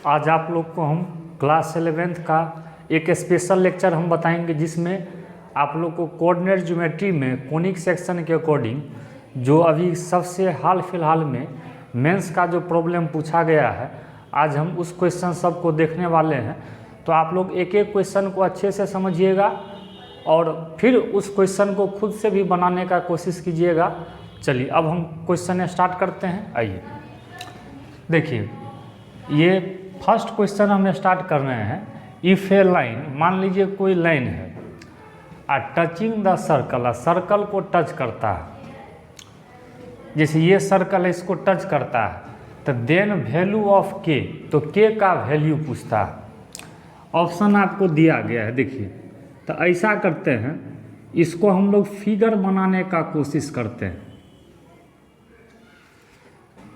आज आप लोग को हम क्लास 11th का एक स्पेशल लेक्चर हम बताएंगे, जिसमें आप लोग को कोऑर्डिनेट ज्योमेट्री में कोनिक सेक्शन के अकॉर्डिंग जो अभी सबसे हाल फिलहाल में मेंस का जो प्रॉब्लम पूछा गया है, आज हम उस क्वेश्चन सब को देखने वाले हैं। तो आप लोग एक एक क्वेश्चन को अच्छे से समझिएगा और फिर उस क्वेश्चन को खुद से भी बनाने का कोशिश कीजिएगा। चलिए अब हम क्वेश्चन स्टार्ट करते हैं। आइए देखिए, ये फर्स्ट क्वेश्चन हम स्टार्ट कर रहे हैं। इफ़ ए लाइन, मान लीजिए कोई लाइन है टचिंग द सर्कल, सर्कल को टच करता है, जैसे ये सर्कल है इसको टच करता है, तो देन वैल्यू ऑफ के, तो के का वैल्यू पूछता है। ऑप्शन आपको दिया गया है, देखिए। तो ऐसा करते हैं, इसको हम लोग फिगर बनाने का कोशिश करते हैं।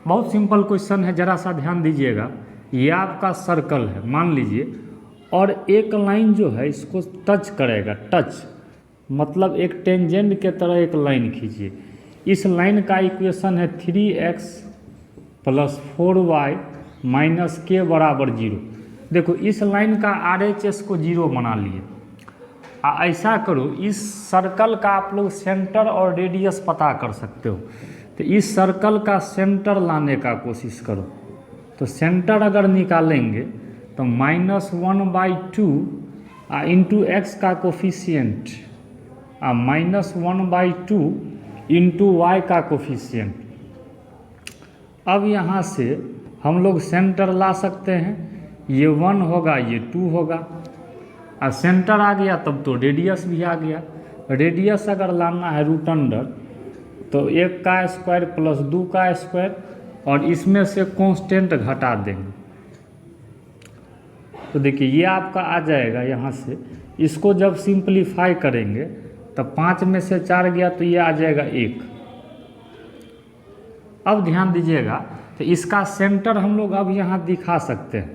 बहुत सिंपल क्वेश्चन है, ज़रा सा ध्यान दीजिएगा। ये आपका सर्कल है मान लीजिए, और एक लाइन जो है इसको टच करेगा। टच मतलब एक टेंजेंट के तरह एक लाइन खींचिए। इस लाइन का इक्वेशन है 3x + 4y - k = 0। देखो इस लाइन का RHS को 0 बना लिए। ऐसा करो, इस सर्कल का आप लोग सेंटर और रेडियस पता कर सकते हो, तो इस सर्कल का सेंटर लाने का कोशिश करो। तो सेंटर अगर निकालेंगे तो -1/2 इंटू एक्स का कोफिशिएंट -1/2 इंटू वाई का कोफिशिएंट। अब यहाँ से हम लोग सेंटर ला सकते हैं। ये 1 होगा, ये 2 होगा, और सेंटर आ गया तब तो रेडियस भी आ गया। रेडियस अगर लाना है √, तो 1 का स्क्वायर प्लस 2 का स्क्वायर, और इसमें से कांस्टेंट घटा देंगे। तो देखिए ये आपका आ जाएगा यहाँ से। इसको जब सिंपलीफाई करेंगे तब 5 में से 4 गया तो ये आ जाएगा 1। अब ध्यान दीजिएगा, तो इसका सेंटर हम लोग अब यहाँ दिखा सकते हैं,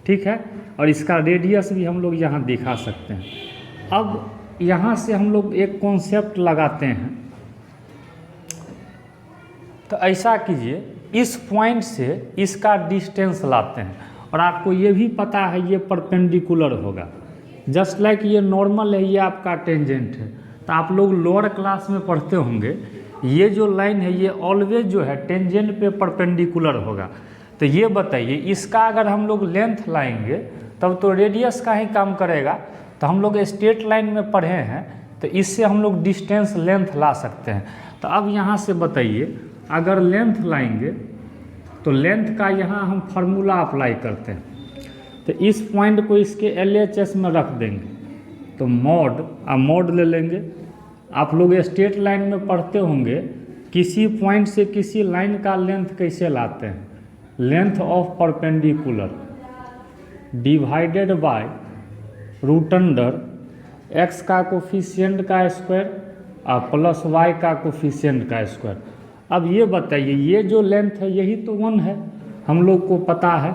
ठीक है, और इसका रेडियस भी हम लोग यहाँ दिखा सकते हैं। अब यहाँ से हम लोग एक कॉन्सेप्ट लगाते हैं। तो ऐसा कीजिए, इस पॉइंट से इसका डिस्टेंस लाते हैं, और आपको ये भी पता है ये परपेंडिकुलर होगा। जस्ट लाइक ये नॉर्मल है, ये आपका टेंजेंट है। तो आप लोग लोअर क्लास में पढ़ते होंगे, ये जो लाइन है ये ऑलवेज जो है टेंजेंट पे परपेंडिकुलर होगा। तो ये बताइए, इसका अगर हम लोग लेंथ लाएंगे तब तो रेडियस का ही काम करेगा। तो हम लोग स्ट्रेट लाइन में पढ़े हैं, तो इससे हम लोग डिस्टेंस लेंथ ला सकते हैं। तो अब यहाँ से बताइए, अगर लेंथ लाएंगे तो लेंथ का यहाँ हम फार्मूला अप्लाई करते हैं। तो इस पॉइंट को इसके LHS में रख देंगे, तो मोड ले लेंगे। आप लोग स्ट्रेट लाइन में पढ़ते होंगे, किसी पॉइंट से किसी लाइन का लेंथ कैसे लाते हैं, length of perpendicular divided by √, x का कोफिशिएंट का स्क्वायर और प्लस y का कोफिशिएंट का स्क्वायर। अब ये बताइए, ये जो लेंथ है यही तो 1 है, हम लोग को पता है।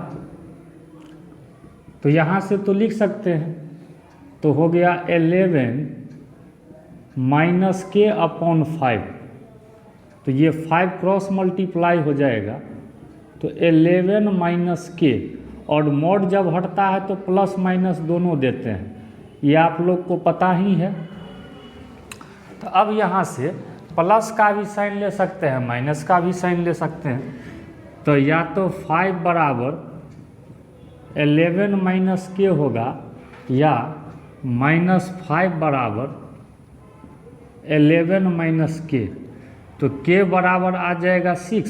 तो यहाँ से तो लिख सकते हैं, तो हो गया 11 - k/5। तो ये 5 क्रॉस मल्टीप्लाई हो जाएगा, तो 11 - k, और मोड जब हटता है तो प्लस माइनस दोनों देते हैं, ये आप लोग को पता ही है। तो अब यहाँ से प्लस का भी साइन ले सकते हैं, माइनस का भी साइन ले सकते हैं। तो या तो 5 = 11 - k होगा, या -5 = 11 - k। तो k बराबर आ जाएगा 6,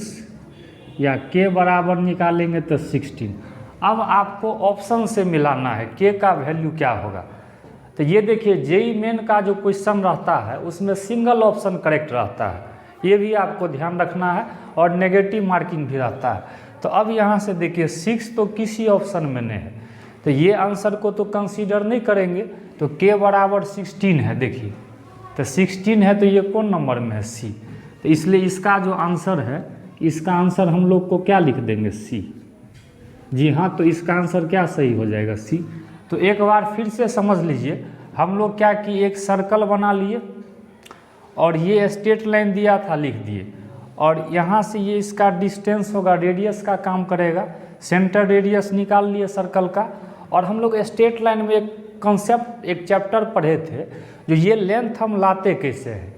या k बराबर निकालेंगे तो 16। अब आपको ऑप्शन से मिलाना है k का वैल्यू क्या होगा। तो ये देखिए, जेईई मेन का जो क्वेश्चन रहता है उसमें सिंगल ऑप्शन करेक्ट रहता है, ये भी आपको ध्यान रखना है, और नेगेटिव मार्किंग भी रहता है। तो अब यहाँ से देखिए 6 तो किसी ऑप्शन में नहीं है, तो ये आंसर को तो कंसीडर नहीं करेंगे। तो k बराबर 16 है, देखिए तो 16 है, तो ये कौन नंबर में है, C। तो इसलिए इसका जो आंसर है, इसका आंसर हम लोग को क्या लिख देंगे, C। जी हाँ, तो इसका आंसर क्या सही हो जाएगा, C। तो एक बार फिर से समझ लीजिए, हम लोग क्या कि एक सर्कल बना लिए, और ये स्ट्रेट लाइन दिया था लिख दिए, और यहाँ से ये इसका डिस्टेंस होगा, रेडियस का काम करेगा। सेंटर रेडियस निकाल लिए सर्कल का। और हम लोग स्ट्रेट लाइन में एक कॉन्सेप्ट, एक चैप्टर पढ़े थे, जो ये लेंथ हम लाते कैसे हैं,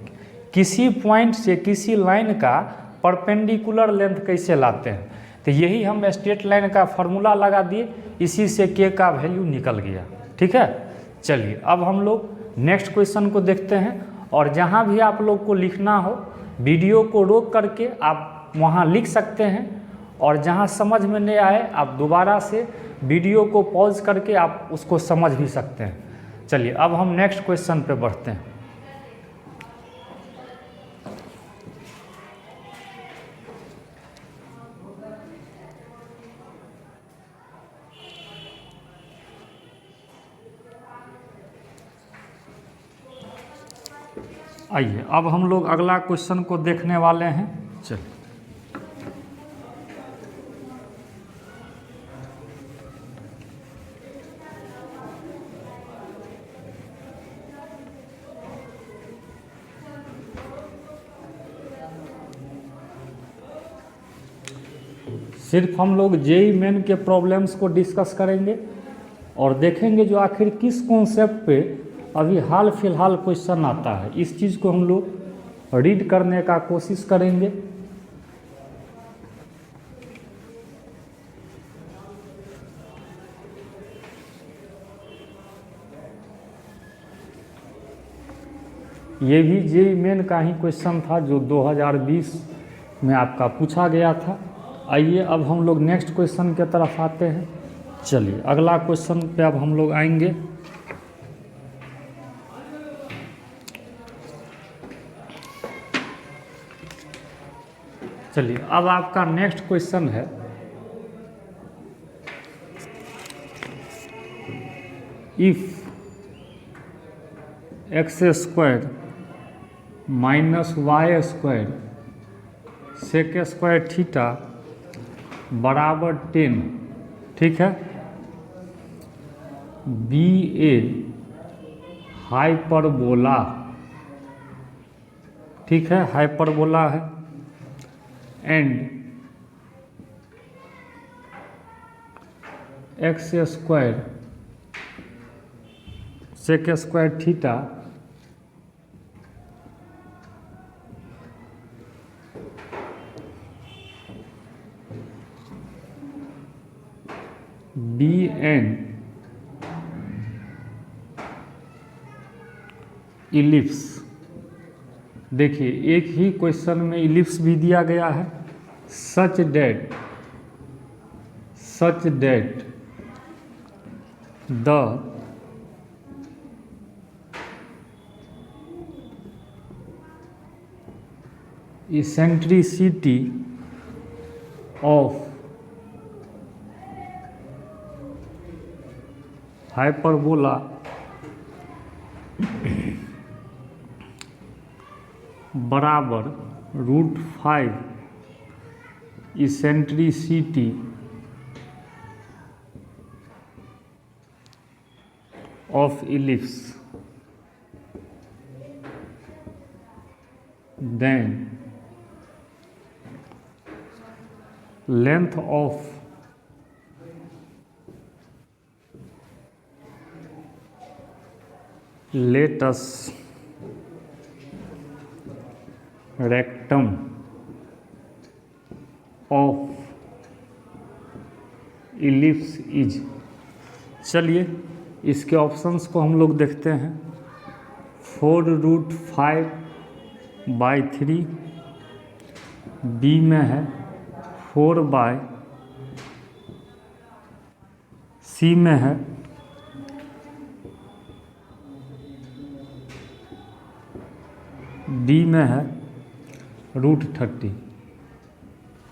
किसी पॉइंट से किसी लाइन का परपेंडिकुलर लेंथ कैसे लाते हैं। तो यही हम स्ट्रेट लाइन का फार्मूला लगा दिए, इसी से के का वैल्यू निकल गया। ठीक है, चलिए अब हम लोग नेक्स्ट क्वेश्चन को देखते हैं। और जहाँ भी आप लोग को लिखना हो, वीडियो को रोक करके आप वहाँ लिख सकते हैं, और जहाँ समझ में नहीं आए आप दोबारा से वीडियो को पॉज करके आप उसको समझ भी सकते हैं। चलिए अब हम नेक्स्ट क्वेश्चन पे बढ़ते हैं। आइए अब हम लोग अगला क्वेश्चन को देखने वाले हैं। चलिए सिर्फ हम लोग जेईई मेन के प्रॉब्लम्स को डिस्कस करेंगे और देखेंगे जो आखिर किस कॉन्सेप्ट पे अभी हाल फिलहाल क्वेश्चन आता है, इस चीज़ को हम लोग रीड करने का कोशिश करेंगे। ये भी जेईई मेन का ही क्वेश्चन था जो 2020 में आपका पूछा गया था। आइए अब हम लोग नेक्स्ट क्वेश्चन के तरफ आते हैं। चलिए अगला क्वेश्चन पे अब हम लोग आएंगे। चलिए अब आपका नेक्स्ट क्वेश्चन है, if x square minus y square sec square theta बराबर 10, ठीक है, बी ए हाइपरबोला, ठीक है, हाइपरबोला है, and x square sec square theta be an ellipse. देखिए एक ही क्वेश्चन में इलिप्स भी दिया गया है, such that the eccentricity of hyperbola बराबर √5 eccentricity of ellipse, then length of latus rectum of ellipse is। चलिए इसके ऑप्शंस को हम लोग देखते हैं। 4√5/3, बी में है 4/, सी में है डी में है √30।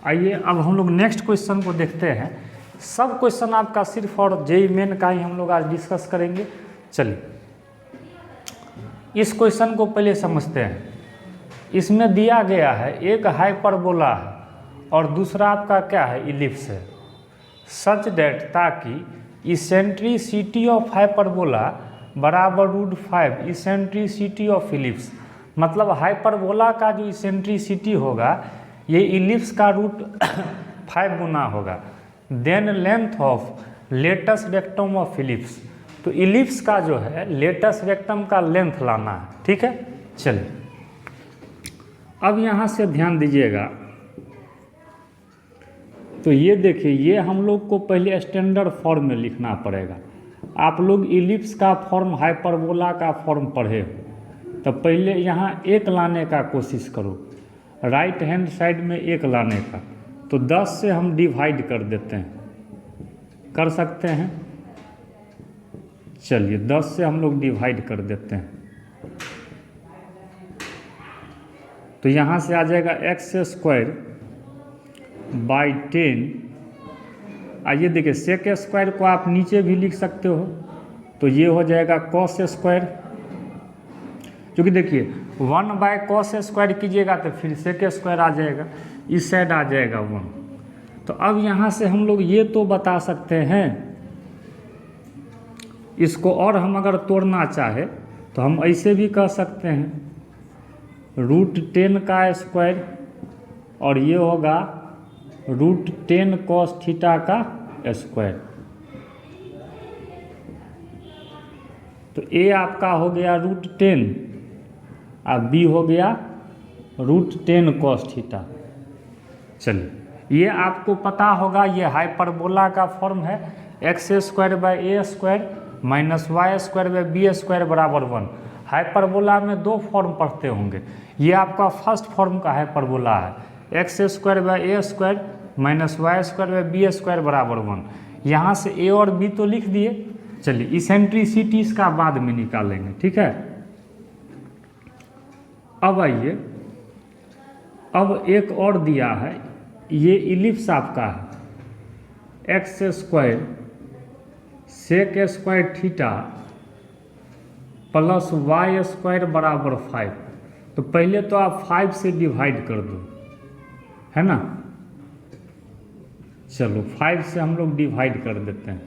आइए अब हम लोग नेक्स्ट क्वेश्चन को देखते हैं। सब क्वेश्चन आपका सिर्फ और जेईई मेन का ही हम लोग आज डिस्कस करेंगे। चलिए इस क्वेश्चन को पहले समझते हैं। इसमें दिया गया है एक हाइपरबोला है और दूसरा आपका क्या है, इलिप्स है, सच डेट ताकि इसेंट्रिसिटी ऑफ हाइपरबोला बराबर √5 इसेंट्रिसिटी ऑफ इलिप्स। मतलब हाइपरबोला का जो इसेंट्रिसिटी होगा ये इलिप्स का √5 गुना होगा। Then length of latus rectum of ellipse. तो इलिप्स का जो है लेटस रेक्टम का लेंथ लाना है, ठीक है। चलिए अब यहाँ से ध्यान दीजिएगा, तो ये देखिए, ये हम लोग को पहले स्टैंडर्ड फॉर्म में लिखना पड़ेगा। आप लोग इलिप्स का फॉर्म, हाइपरबोला का फॉर्म पढ़े हो, तो पहले यहाँ एक लाने का कोशिश करो, राइट हैंड साइड में एक लाने का। तो 10 से हम डिवाइड कर देते हैं, कर सकते हैं। चलिए 10 से हम लोग डिवाइड कर देते हैं, तो यहाँ से आ जाएगा एक्स स्क्वायर बाई 10। आइए देखिए, सेक स्क्वायर को आप नीचे भी लिख सकते हो, तो ये हो जाएगा कॉस स्क्वायर, क्योंकि देखिए 1 बाय कॉस स्क्वायर कीजिएगा तो फिर सेक स्क्वायर आ जाएगा, इस साइड आ जाएगा 1। तो अब यहाँ से हम लोग ये तो बता सकते हैं, इसको और हम अगर तोड़ना चाहे तो हम ऐसे भी कह सकते हैं, √10 का स्क्वायर और ये होगा √10 cos थीटा का स्क्वायर। तो ए आपका हो गया √10 और बी हो गया √10 cos थीटा। चलिए, ये आपको पता होगा, ये हाइपरबोला का फॉर्म है, x square by a square minus y square by b square बराबर 1। हाइपरबोला में 2 फॉर्म पढ़ते होंगे, ये आपका फर्स्ट फॉर्म का हाइपरबोला है, x square by a square minus y square by b square बराबर 1। यहाँ से ए और बी तो लिख दिए। चलिए इसेंट्रिसिटी इसका बाद में निकालेंगे, ठीक है। अब आइए, अब एक और दिया है, ये इलिप्स आपका है, x square sec square theta plus y square बराबर 5। तो पहले तो आप 5 से डिवाइड कर दो, है ना। चलो 5 से हम लोग डिवाइड कर देते हैं।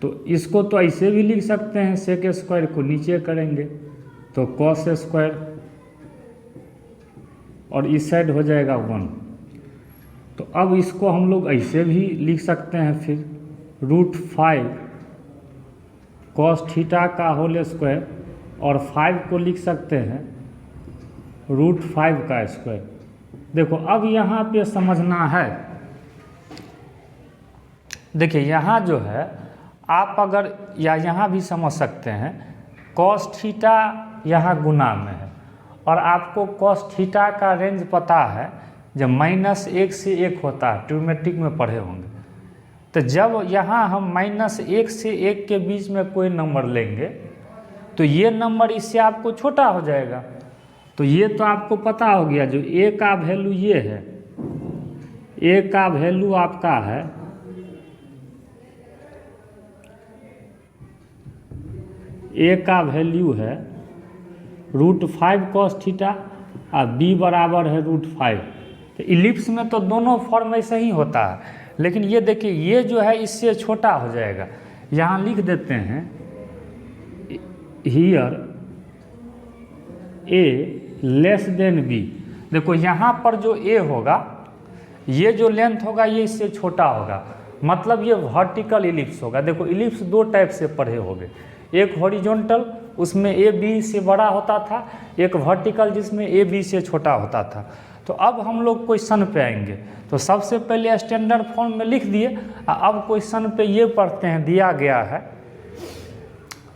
तो इसको तो ऐसे भी लिख सकते हैं, सेक स्क्वायर को नीचे करेंगे तो कॉस स्क्वायर और इस साइड हो जाएगा 1। तो अब इसको हम लोग ऐसे भी लिख सकते हैं, फिर √5 cos थीटा का होल स्क्वायर और 5 को लिख सकते हैं √5 का स्क्वायर। देखो अब यहाँ पे समझना है, देखिए यहाँ जो है आप अगर या यहाँ भी समझ सकते हैं, cos थीटा यहाँ गुना में है और आपको cos थीटा का रेंज पता है, जब -1 से 1 होता है, ट्रिग्नोमेट्रिक में पढ़े होंगे। तो जब यहाँ हम -1 से 1 के बीच में कोई नंबर लेंगे तो ये नंबर इससे आपको छोटा हो जाएगा। तो ये तो आपको पता हो गया, जो ए का वैल्यू ये है, ए का वैल्यू आपका है ए का वैल्यू है √5 cos थीटा और बी बराबर है √5। तो इलिप्स में तो दोनों फॉर्म ऐसे ही होता है, लेकिन ये देखिए ये जो है इससे छोटा हो जाएगा। यहाँ लिख देते हैं here a less than b. देखो यहाँ पर जो ए होगा, ये जो लेंथ होगा ये इससे छोटा होगा, मतलब ये वर्टिकल इलिप्स होगा। देखो इलिप्स 2 टाइप से पढ़े होंगे, एक हॉरिजॉन्टल उसमें ए बी से बड़ा होता था, एक वर्टिकल जिसमें ए बी से छोटा होता था। तो अब हम लोग क्वेश्चन पे आएंगे, तो सबसे पहले स्टैंडर्ड फॉर्म में लिख दिए, अब क्वेश्चन पे ये पढ़ते हैं, दिया गया है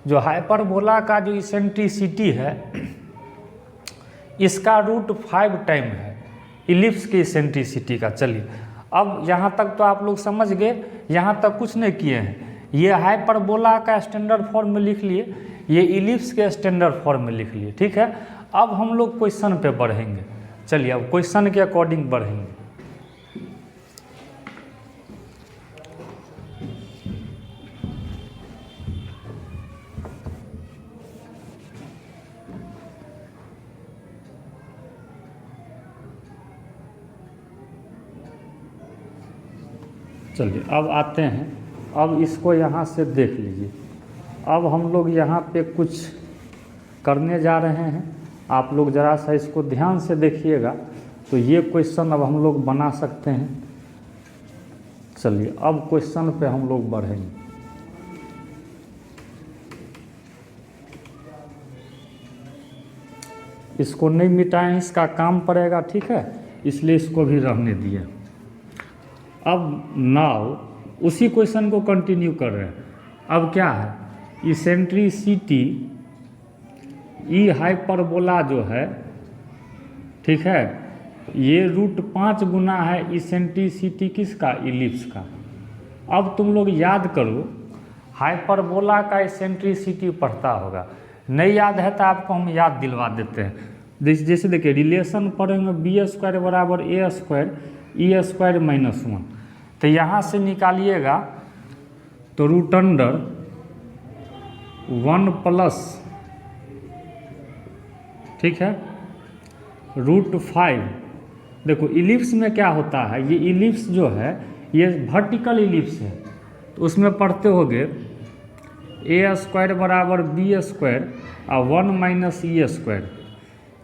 जो हाइपरबोला का जो इसेंट्रिसिटी है इसका √5 टाइम है इलिप्स की इसेंट्रिसिटी का। चलिए अब यहाँ तक तो आप लोग समझ गए, यहाँ तक कुछ नहीं किए हैं। ये हाइपरबोला का स्टैंडर्ड फॉर्म में लिख लिए, ये इलिप्स के स्टैंडर्ड फॉर्म में लिख लिए, ठीक है। अब हम लोग क्वेश्चन पे बढ़ेंगे। चलिए अब क्वेश्चन के अकॉर्डिंग बढ़ेंगे। चलिए अब आते हैं, अब इसको यहाँ से देख लीजिए। अब हम लोग यहाँ पे कुछ करने जा रहे हैं, आप लोग ज़रा सा इसको ध्यान से देखिएगा। तो ये क्वेश्चन अब हम लोग बना सकते हैं। चलिए अब क्वेश्चन पे हम लोग बढ़ेंगे। इसको नहीं मिटाएं, इसका काम पड़ेगा, ठीक है, इसलिए इसको भी रहने दिए। अब नाउ उसी क्वेश्चन को कंटिन्यू कर रहे हैं। अब क्या है, इसेंट्रिसिटी ई हाइपरबोला जो है, ठीक है, ये √5 गुना है इसेंट्रिसिटी किसका, इलिप्स का। अब तुम लोग याद करो, हाइपरबोला का इसेंट्रिसिटी पढ़ता होगा, नहीं याद है तो आपको हम याद दिलवा देते हैं। जैसे देखिए रिलेशन पढ़ेंगे b² बराबर a² e² -1, तो यहाँ से निकालिएगा तो √1+, ठीक है, √5। देखो इलिप्स में क्या होता है, ये इलिप्स जो है ये वर्टिकल इलिप्स है, तो उसमें पढ़ते होगे a² बराबर b² और 1 - e²,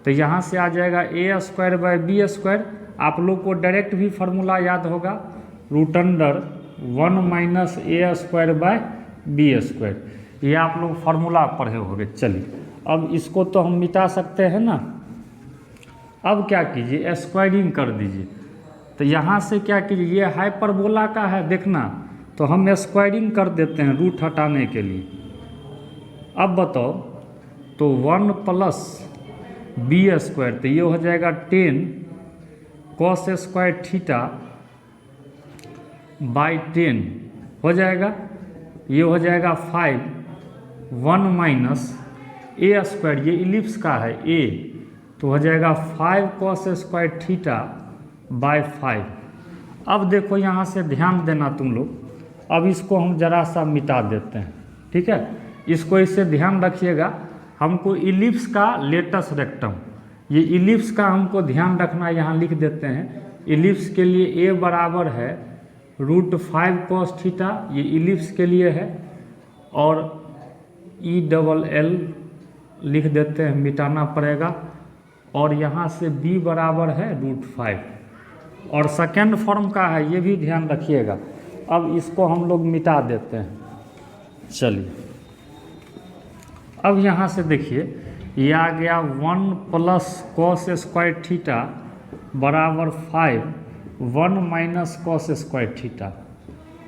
तो यहाँ से आ जाएगा a²/b²। आप लोग को डायरेक्ट भी फार्मूला याद होगा, √1 - a²/b², ये आप लोग फार्मूला पढ़े होंगे। चलिए अब इसको तो हम मिटा सकते हैं ना। अब क्या कीजिए, स्क्वायरिंग कर दीजिए। तो यहाँ से क्या कीजिए, ये हाइपरबोला का है देखना, तो हम स्क्वायरिंग कर देते हैं रूट हटाने के लिए। अब बताओ, तो 1 + b², तो ये हो जाएगा 10 cos² θ/10 हो जाएगा, ये हो जाएगा 5 1 - a², ये इलिप्स का है a, तो हो जाएगा 5 cos² θ/5। अब देखो यहाँ से ध्यान देना तुम लोग, अब इसको हम जरा सा मिटा देते हैं, ठीक है, इसको इससे ध्यान रखिएगा। हमको इलिप्स का लेटस रेक्टम, ये इलिप्स का हमको ध्यान रखना, यहाँ लिख देते हैं। इलिप्स के लिए a बराबर है √5 cos θ, ये इलिप्स के लिए है, और ELL लिख देते हैं, मिटाना पड़ेगा, और यहाँ से b बराबर है √5, और सेकेंड फॉर्म का है, ये भी ध्यान रखिएगा। अब इसको हम लोग मिटा देते हैं। चलिए अब यहाँ से देखिए, ये आ गया 1 + cos² θ बराबर 5 1 - cos² θ।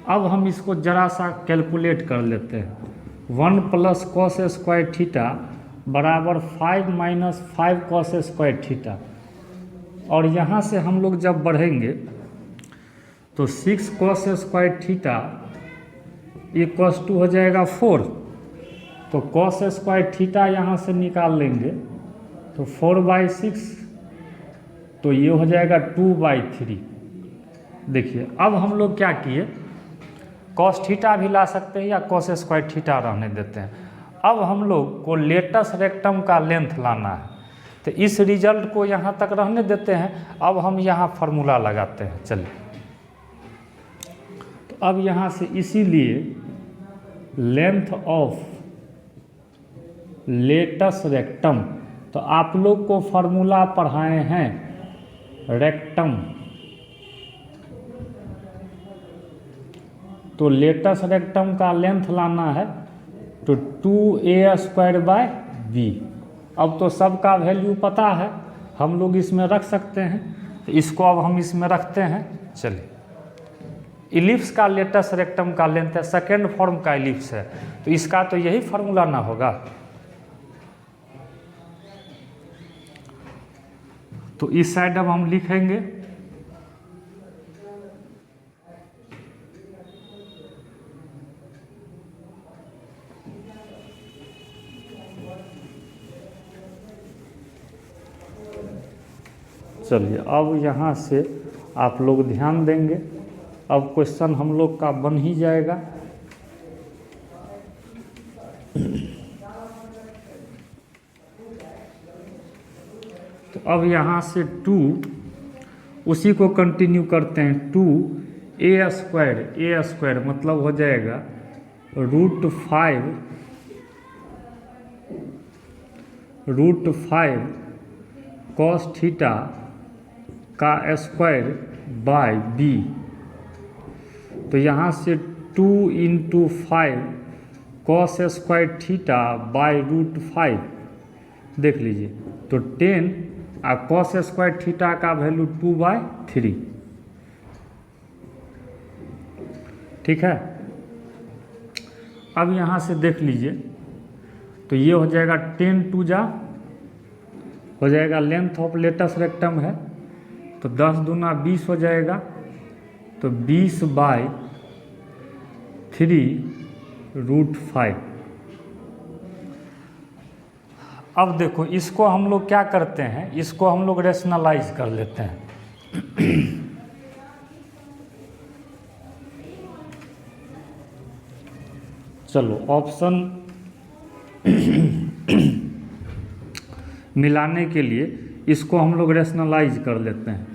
अब हम इसको जरा सा कैलकुलेट कर लेते हैं। 1 + cos² θ बराबर 5 - 5 cos² θ, और यहाँ से हम लोग जब बढ़ेंगे तो 6 cos² θ = हो जाएगा 4, तो cos² θ यहाँ से निकाल लेंगे तो 4/6, तो ये हो जाएगा 2/3। देखिए अब हम लोग क्या किए, cos θ भी ला सकते हैं या cos² θ रहने देते हैं। अब हम लोग को लेटस रेक्टम का लेंथ लाना है, तो इस रिजल्ट को यहाँ तक रहने देते हैं। अब हम यहाँ फार्मूला लगाते हैं। चलिए तो अब यहाँ से, इसीलिए लेंथ ऑफ लेटस रेक्टम, तो आप लोग को फार्मूला पढ़ाए हैं रेक्टम, तो लेटस रेक्टम का लेंथ लाना है तो 2a²/b। अब तो सबका वैल्यू पता है, हम लोग इसमें रख सकते हैं, तो इसको अब हम इसमें रखते हैं। चलिए इलिप्स का लेटस रेक्टम का लेंथ है, सेकेंड फॉर्म का इलिप्स है, तो इसका तो यही फार्मूला ना होगा। तो इस साइड अब हम लिखेंगे चलिए अब यहाँ से आप लोग ध्यान देंगे, अब क्वेश्चन हम लोग का बन ही जाएगा। तो अब यहाँ से 2 उसी को कंटिन्यू करते हैं, 2a² मतलब हो जाएगा √5 cos θ का² बाय b, तो यहाँ से 2 into 5 cos square theta by root 5 देख लीजिए, तो 10 और कॉस स्क्वायर थीटा का वैल्यू 2/3, ठीक है। अब यहाँ से देख लीजिए, तो ये हो जाएगा 10 2 जा हो जाएगा, लेंथ ऑफ लेटस रेक्टम है तो 10 दूना 20 हो जाएगा, तो 20/3√5। अब देखो इसको हम लोग क्या करते हैं, इसको हम लोग रेशनलाइज कर लेते हैं। चलो ऑप्शन मिलाने के लिए इसको हम लोग रेशनलाइज कर लेते हैं,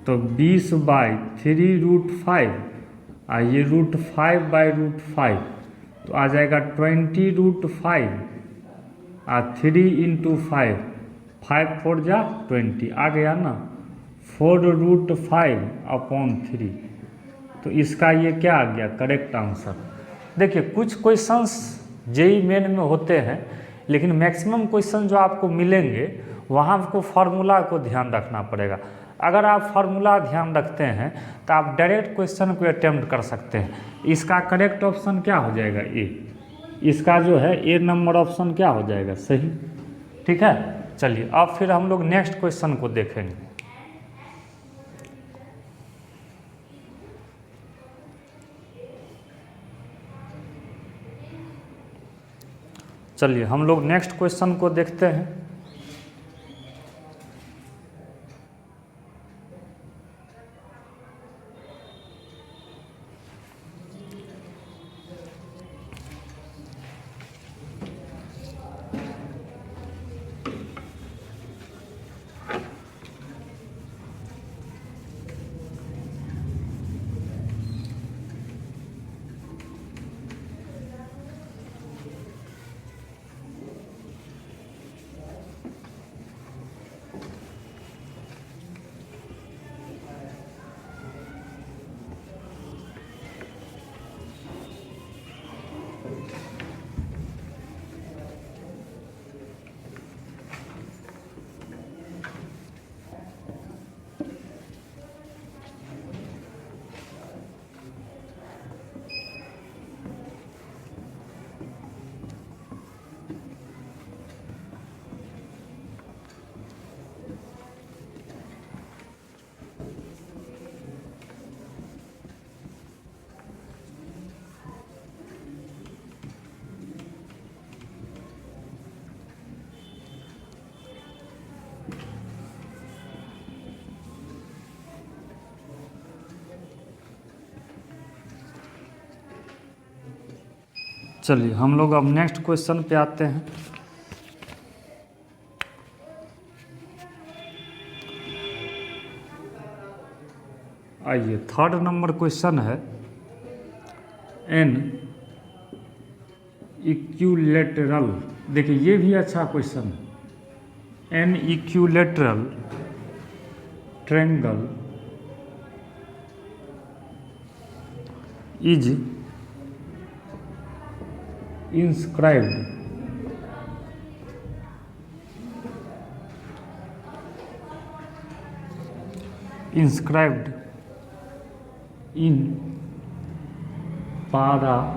तो 20/3√5 और ये √5/√5 तो आ जाएगा 20√5 और 3 इंटू 5, 5 4 जा 20 आ गया ना, 4√5/3। तो इसका ये क्या आ गया करेक्ट आंसर। देखिए कुछ क्वेश्चंस जेईई मेन में होते हैं, लेकिन मैक्सिमम क्वेश्चन जो आपको मिलेंगे वहाँ आपको फार्मूला को ध्यान रखना पड़ेगा। अगर आप फार्मूला ध्यान रखते हैं तो आप डायरेक्ट क्वेश्चन को अटेम्प्ट कर सकते हैं। इसका करेक्ट ऑप्शन क्या हो जाएगा, ए। इसका जो है ए नंबर ऑप्शन क्या हो जाएगा, सही, ठीक है। चलिए अब फिर हम लोग नेक्स्ट क्वेश्चन को देखेंगे। चलिए हम लोग नेक्स्ट क्वेश्चन को देखते हैं। चलिए हम लोग अब नेक्स्ट क्वेश्चन पे आते हैं। आइए थर्ड नंबर क्वेश्चन है, एन इक्विलैटरल। देखिए ये भी अच्छा क्वेश्चन है। An equilateral triangle is inscribed in parabola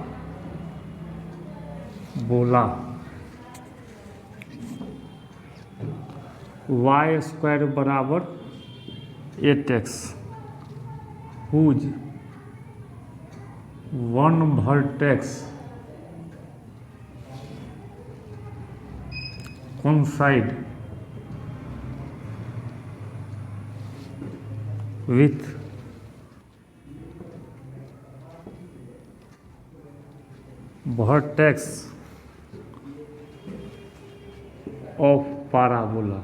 y square बराबर 8x whose one vertex coincide with vertex of parabola।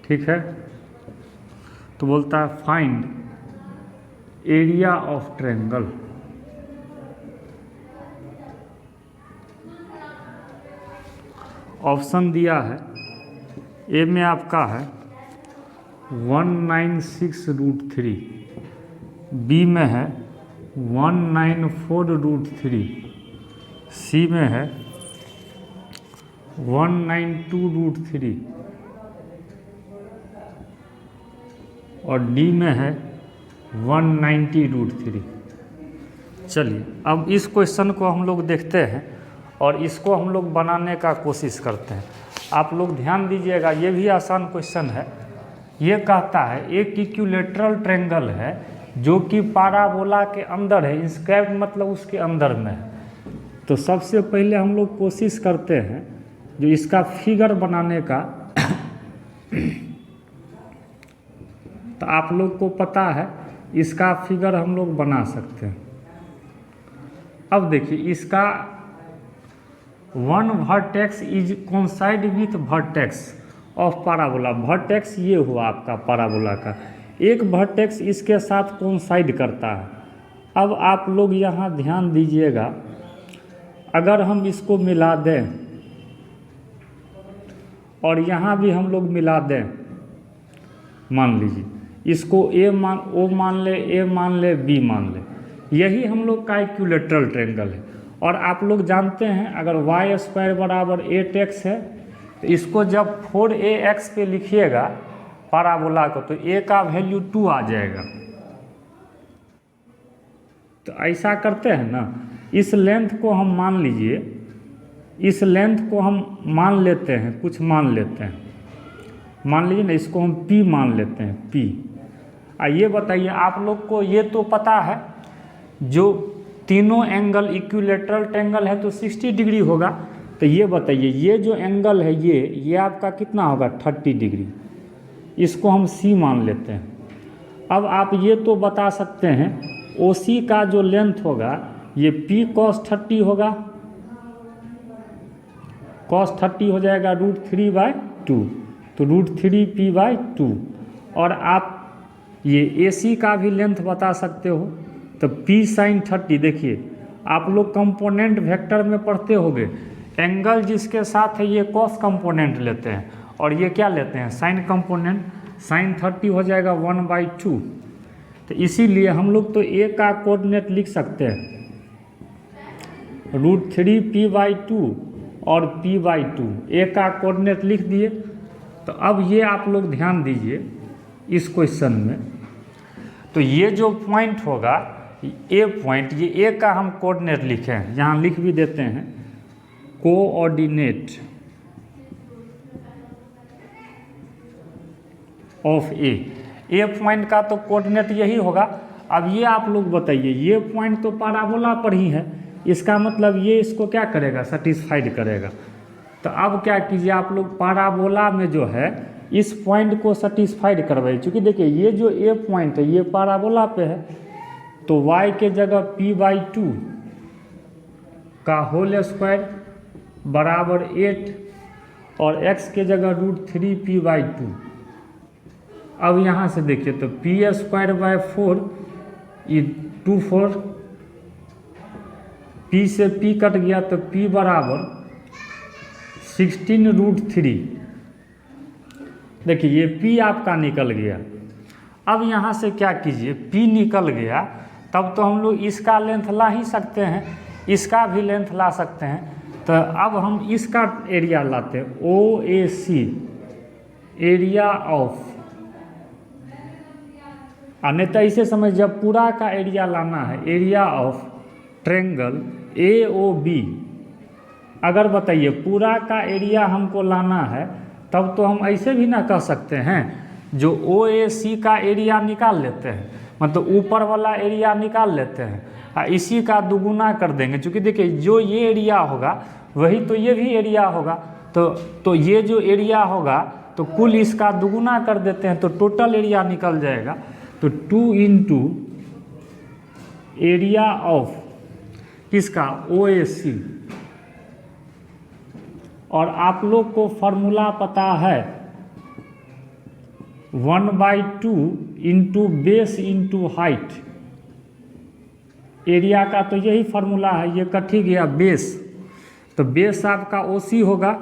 ठीक है, तो बोलता है find area of triangle. Option दिया है, ए में आपका है 196√3, बी में है 194√3, सी में है 192√3 और डी में है 190√3। चलिए अब इस क्वेश्चन को हम लोग देखते हैं और इसको हम लोग बनाने का कोशिश करते हैं। आप लोग ध्यान दीजिएगा, ये भी आसान क्वेश्चन है। ये कहता है एक इक्विलैटरल ट्रायंगल है जो कि पैराबोला के अंदर है, इंस्क्राइब्ड मतलब उसके अंदर में है। तो सबसे पहले हम लोग कोशिश करते हैं जो इसका फिगर बनाने का तो आप लोग को पता है इसका फिगर हम लोग बना सकते हैं। अब देखिए इसका one vertex is coincide with vertex of parabola. Vertex ये हुआ आपका पैराबोला का, एक वर्टेक्स इसके साथ कोइंसाइड करता है। अब आप लोग यहाँ ध्यान दीजिएगा, अगर हम इसको मिला दें और यहाँ भी हम लोग मिला दें, मान लीजिए इसको ओ मान ले, ए मान ले, बी मान ले, यही हम लोग का इक्विलैटरल ट्रायंगल है। और आप लोग जानते हैं अगर y² बराबर 8x है तो इसको जब 4ax पे लिखिएगा पैराबोला को तो a का वैल्यू 2 आ जाएगा। तो ऐसा करते हैं ना, इस लेंथ को हम मान लीजिए, इस लेंथ को हम मान लेते हैं, कुछ मान लेते हैं, मान लीजिए ना इसको हम p मान लेते हैं, p। ये बताइए आप लोग को ये तो पता है जो तीनों एंगल इक्विलैटरल ट्रायंगल है तो 60 डिग्री होगा। तो ये बताइए ये जो एंगल है ये आपका कितना होगा 30 डिग्री, इसको हम c मान लेते हैं। अब आप ये तो बता सकते हैं OC का जो लेंथ होगा ये p cos 30 होगा, cos 30 हो जाएगा √3/2, तो √3p/2। और आप ये AC का भी लेंथ बता सकते हो तो p sin 30। देखिए आप लोग कंपोनेंट वेक्टर में पढ़ते होंगे, एंगल जिसके साथ है ये cos कंपोनेंट लेते हैं और ये क्या लेते हैं sin कंपोनेंट। sin 30 हो जाएगा 1/2। तो इसीलिए हम लोग तो a का कोऑर्डिनेट लिख सकते हैं √3p/2 और p/2, a का कोऑर्डिनेट लिख दिए। तो अब ये आप लोग ध्यान दीजिए इस क्वेश्चन में, तो ये जो पॉइंट होगा ए पॉइंट, ये ए का हम कोऑर्डिनेट लिखे हैं, यहाँ लिख भी देते हैं कोऑर्डिनेट ऑफ ए पॉइंट का तो कोऑर्डिनेट यही होगा। अब ये आप लोग बताइए ये पॉइंट तो पैराबोला पर ही है, इसका मतलब ये इसको क्या करेगा सेटिस्फाइड करेगा। तो अब क्या कीजिए आप लोग पैराबोला में जो है इस पॉइंट को सेटिस्फाइड करवाइए, क्योंकि देखिए ये जो ए पॉइंट है ये पैराबोला पे है, तो y के जगह p/2 का होल स्क्वायर बराबर 8 और x के जगह √3p/2। अब यहाँ से देखिए तो p²/4 ये 2/4, p से p कट गया तो p बराबर 16√3। देखिए ये p आपका निकल गया। अब यहाँ से क्या कीजिए, p निकल गया तब तो हम लोग इसका लेंथ ला ही सकते हैं, इसका भी लेंथ ला सकते हैं। तो अब हम इसका एरिया लाते हैं, OAC एरिया ऑफ, नहीं तो ऐसे समझ जब पूरा का एरिया लाना है, एरिया ऑफ ट्रायंगल AOB। अगर बताइए पूरा का एरिया हमको लाना है तब तो हम ऐसे भी ना कह सकते हैं, जो OAC का एरिया निकाल लेते हैं, मतलब ऊपर वाला एरिया निकाल लेते हैं, इसी का दुगुना कर देंगे, क्योंकि देखिए जो ये एरिया होगा वही तो ये भी एरिया होगा, तो ये जो एरिया होगा तो कुल इसका दुगुना कर देते हैं तो टोटल एरिया निकल जाएगा। तो 2 इंटू एरिया ऑफ किसका OAC। और आप लोग को फॉर्मूला पता है 1/2 into base into height, area का तो यही फार्मूला है। ये कट ही गया बेस, तो बेस आपका OC होगा,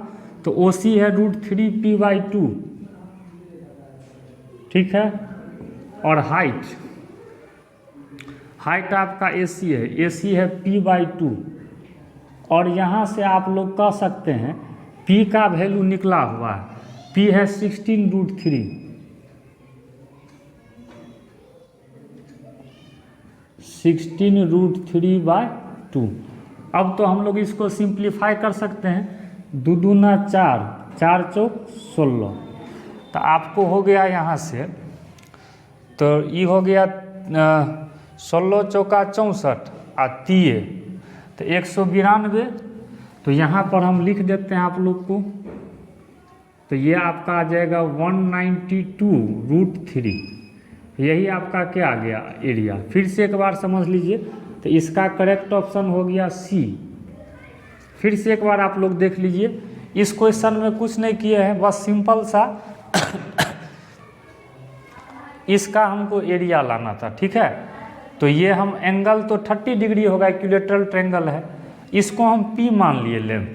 तो OC है √3p/2, ठीक है। और हाइट आपका AC है, AC है p/2, और यहाँ से आप लोग कह सकते हैं p का वैल्यू निकला हुआ है, p है 16√3, 16√3/2। अब तो हम लोग इसको सिंप्लीफाई कर सकते हैं, 2 दूना 4, 4 चौक 16, तो आपको हो गया यहाँ से, तो ये हो गया 16 चौका 64 और 3, तो 192। तो यहाँ पर हम लिख देते हैं आप लोग को, तो ये आपका आ जाएगा 192√3, यही आपका क्या आ गया एरिया। फिर से एक बार समझ लीजिए, तो इसका करेक्ट ऑप्शन हो गया C। फिर से एक बार आप लोग देख लीजिए, इस क्वेश्चन में कुछ नहीं किए हैं, बस सिंपल सा इसका हमको एरिया लाना था, ठीक है। तो ये हम एंगल तो 30 डिग्री होगा, इक्विलेटरल ट्रायंगल है, इसको हम P मान लिए लेंथ,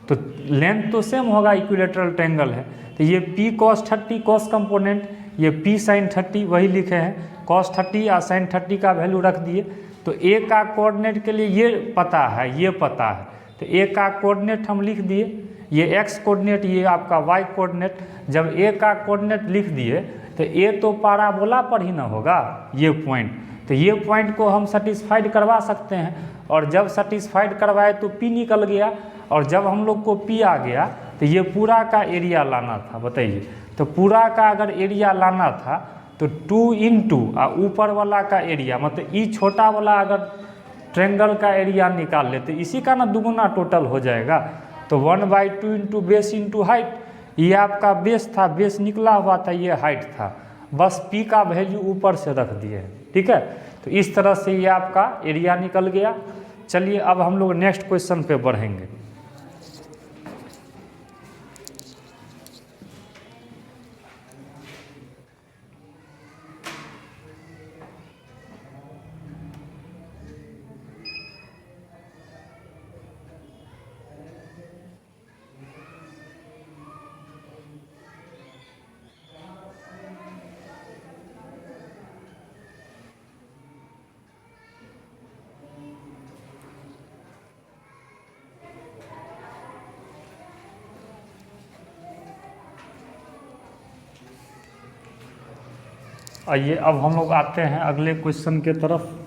तो लेंथ तो सेम होगा, इक्विलेटरल ट्रायंगल है, तो ये P cos 30 cos कंपोनेंट, ये P sin 30 वही लिखे हैं, cos 30 और sin 30 का वैल्यू रख दिए। तो A का कोऑर्डिनेट के लिए ये पता है, ये पता है, तो A का कोऑर्डिनेट हम लिख दिए, ये x कोऑर्डिनेट, ये आपका y कोऑर्डिनेट। जब A का कोऑर्डिनेट लिख दिए तो A तो पैराबोला पर ही ना होगा, ये पॉइंट, तो ये पॉइंट को हम सेटिस्फाइड करवा सकते हैं, और जब सेटिस्फाइड करवाए तो P निकल गया, और जब हम लोग को P आ गया तो ये पूरा का एरिया लाना था, बताइए। तो पूरा का अगर एरिया लाना था तो 2 इंटू और ऊपर वाला का एरिया, मतलब ई छोटा वाला अगर ट्रायंगल का एरिया निकाल लेते, इसी का ना दुगुना टोटल हो जाएगा। तो 1/2 इंटू बेस इंटू हाइट, ये आपका बेस था, बेस निकला हुआ था, ये हाइट था, बस P का वैल्यू ऊपर से रख दिए, ठीक है। तो इस तरह से ये आपका एरिया निकल गया। चलिए अब हम लोग नेक्स्ट क्वेश्चन पे बढ़ेंगे। आइए अब हम लोग आते हैं अगले क्वेश्चन के तरफ।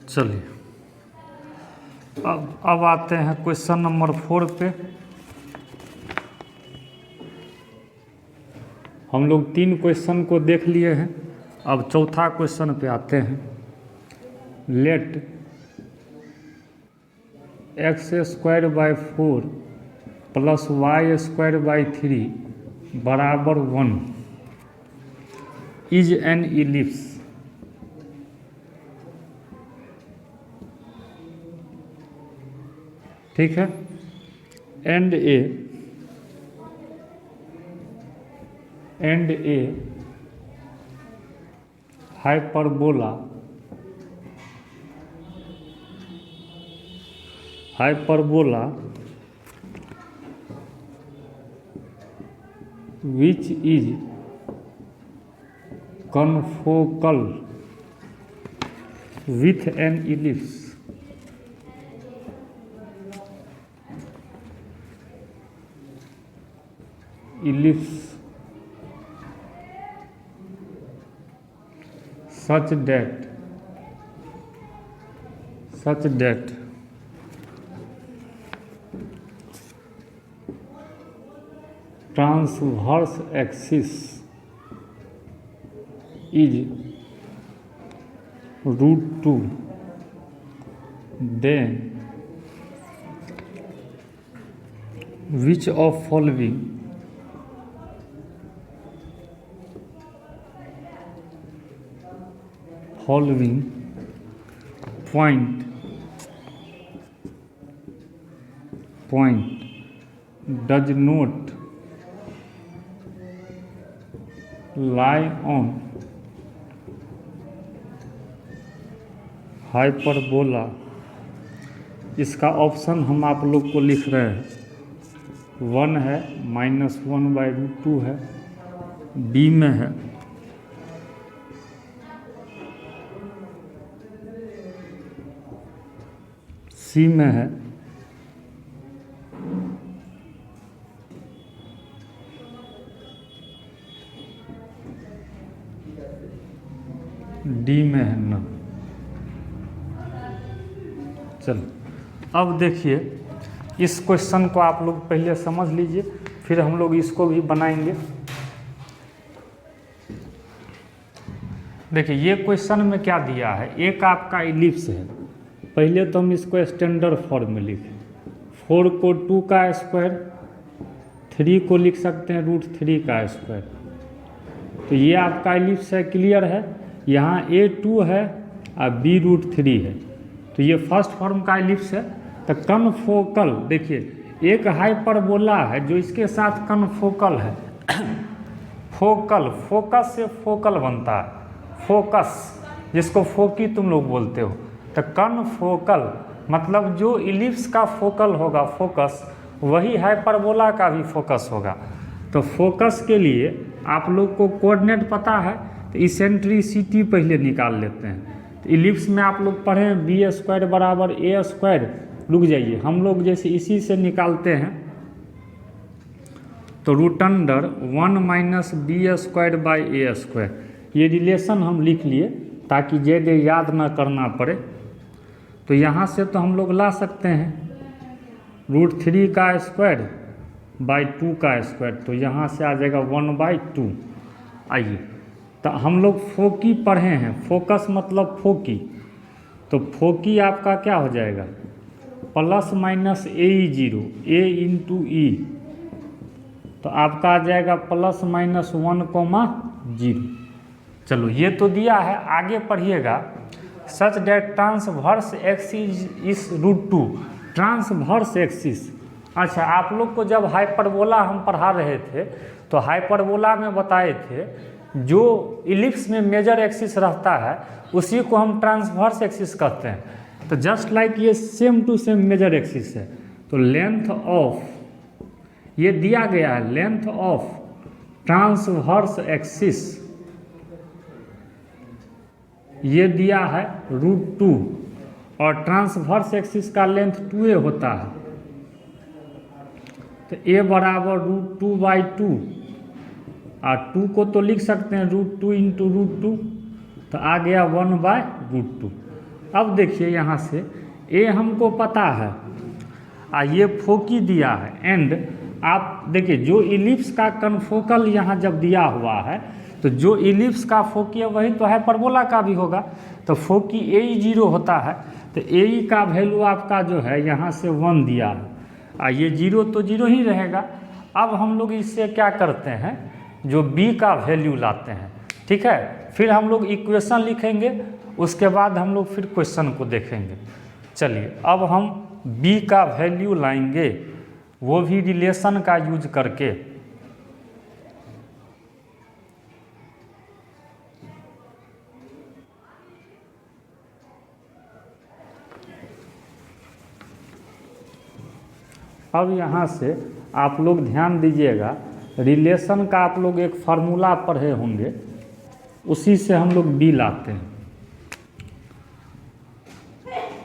चलिए अब आते हैं क्वेश्चन नंबर 4 पे। हम लोग 3 क्वेश्चन को देख लिए हैं, अब चौथा क्वेश्चन पे आते हैं। Let x²/4 + y²/3 = 1 is an ellipse. ठीक है, and a hyperbola which is confocal with an ellipse, such that transverse axis is √2, then which of following point does not lie on hyperbola। इसका option हम आप लोग को लिख रहे हैं, 1 है, -1/√2 है, बी में है सी में है, डी में है ना। चलो अब देखिए इस क्वेश्चन को आप लोग पहले समझ लीजिए, फिर हम लोग इसको भी बनाएंगे। देखिए ये क्वेश्चन में क्या दिया है, एक आपका इलिप्स है। पहले तो हम इसको स्टैंडर्ड फॉर्म में लिखें, 4 को 2 का स्क्वायर, 3 को लिख सकते हैं √3 का स्क्वायर। तो ये आपका इलिप्स है, क्लियर है। यहाँ A2 है और B √3 है, तो ये फर्स्ट फॉर्म का इलिप्स है। तो कनफोकल, देखिए एक हाइपरबोला है जो इसके साथ कनफोकल है। फोकल, फोकस से फोकल बनता है, फोकस जिसको फोकी तुम लोग बोलते हो। तो कनफोकल मतलब जो इलिप्स का फोकल होगा, फोकस, वही हाइपरबोला का भी फोकस होगा। तो फोकस के लिए आप लोग को कोऑर्डिनेट पता है, तो इसेंट्रिसिटी पहले निकाल लेते हैं। तो इलिप्स में आप लोग पढ़े B² = A²। रुक जाइए, हम लोग जैसे इसी से निकालते हैं, तो √1 - B² A², ये रिलेशन हम लिख लिए ताकि ज़्यादा याद ना करना पड़े। तो यहाँ से तो हम लोग ला सकते हैं √3 का स्क्वायर बाई 2 का स्क्वायर, तो यहाँ से आ जाएगा 1/2। आइए, तो हम लोग फोकी पढ़े हैं, फोकस मतलब फोकी, तो फोकी आपका क्या हो जाएगा, +- AE0, A × E, तो आपका आ जाएगा +-1, 0। चलो ये तो दिया है, आगे पढ़िएगा। Such that transverse axis is √2, transverse axis. अच्छा, आप लोग को जब हाइपरबोला हम पढ़ा रहे थे, तो हाइपरबोला में बताए थे जो इलिप्स में मेजर एक्सिस रहता है उसी को हम ट्रांसवर्स एक्सिस कहते हैं। तो जस्ट लाइक ये same to same major axis है। तो लेंथ ऑफ, ये दिया गया है, लेंथ ऑफ ट्रांसवर्स एक्सिस ये दिया है √2, और ट्रांसवर्स एक्सिस का लेंथ 2a होता है। तो a = √2/2, और 2 को तो लिख सकते हैं √2 × √2, तो आ गया 1/√2। अब देखिए यहाँ से a हमको पता है, ये फोकी दिया है, एंड आप देखिए जो इलिप्स का कनफोकल यहाँ जब दिया हुआ है, तो जो इलिप्स का फोकी है वही तो हाइपरबोला का भी होगा। तो फोकी AE0 होता है, तो AE का वैल्यू आपका जो है यहाँ से 1 दिया है, ये 0 तो 0 ही रहेगा। अब हम लोग इससे क्या करते हैं, जो B का वैल्यू लाते हैं, ठीक है। फिर हम लोग इक्वेशन लिखेंगे, उसके बाद हम लोग फिर क्वेश्चन को देखेंगे। चलिए अब हम B का वैल्यू लाएंगे, वो भी रिलेशन का यूज करके। अब यहाँ से आप लोग ध्यान दीजिएगा, रिलेशन का आप लोग एक फार्मूला पढ़े होंगे, उसी से हम लोग बी लाते हैं।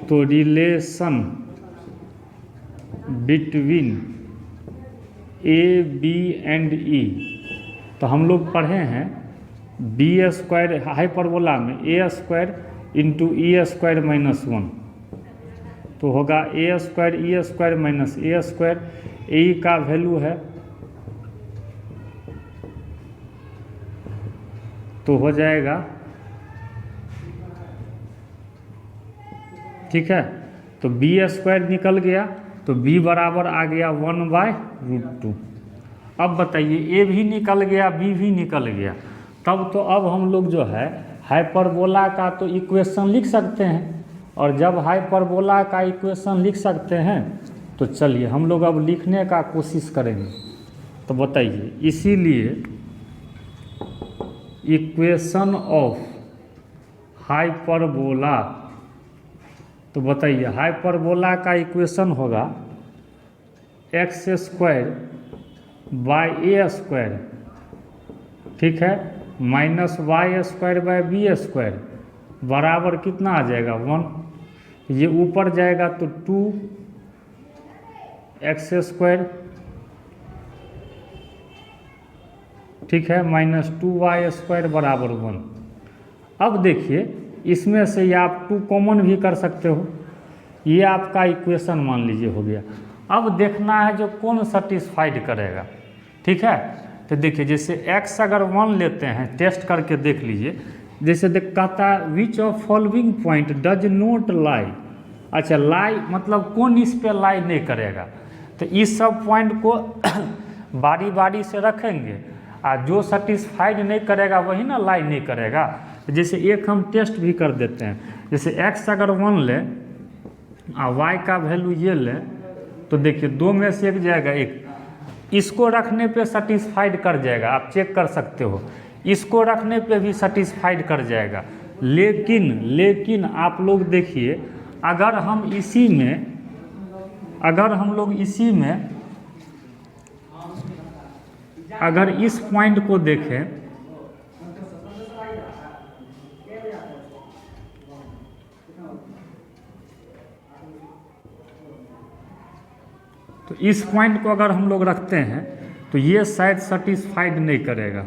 तो relation between A B and E, तो हम लोग पढ़े हैं बी स्क्वायर हाइपरबोला में A square into E square minus 1, तो होगा A square minus A square. A का वैल्यू है, तो हो जाएगा, ठीक है। तो बी स्क्वायर निकल गया, तो बी बराबर आ गया 1/√2। अब बताइए ए भी निकल गया, बी भी निकल गया, तब तो अब हम लोग जो है हाइपरबोला का तो इक्वेशन लिख सकते हैं। और जब हाइपरबोला का इक्वेशन लिख सकते हैं, तो चलिए हम लोग अब लिखने का कोशिश करेंगे। तो बताइए, इसीलिए इक्वेशन ऑफ हाइपरबोला, तो बताइए हाइपरबोला का इक्वेशन होगा x² बाय ए स्क्वायर, ठीक है, माइनस y² बाय b² बराबर कितना आ जाएगा 1। ये ऊपर जाएगा तो 2x², ठीक है, माइनस 2y² बराबर 1। अब देखिए इसमें से ये आप 2 कॉमन भी कर सकते हो, ये आपका इक्वेशन मान लीजिए हो गया। अब देखना है जो कौन सेटिस्फाइड करेगा, ठीक है। तो देखिए जैसे x अगर 1 लेते हैं, टेस्ट करके देख लीजिए। जैसे कहता है which of following point does not lie, अच्छा लाई मतलब कौन इस पे लाई नहीं करेगा, तो इस सब पॉइंट को बारी बारी से रखेंगे, और जो सेटिस्फाइड नहीं करेगा वही ना लाई नहीं करेगा। जैसे एक हम टेस्ट भी कर देते हैं, जैसे x अगर 1 ले और y का वैल्यू ये ले, तो देखिए 2 में से एक जाएगा, एक इसको रखने पे सेटिस्फाइड कर जाएगा, आप चेक कर सकते हो, इसको रखने पे भी सेटिस्फाइड कर जाएगा। लेकिन आप लोग देखिए, अगर हम लोग इसी में अगर इस पॉइंट को देखें, तो इस पॉइंट को अगर हम लोग रखते हैं, तो ये शायद सेटिस्फाइड नहीं करेगा।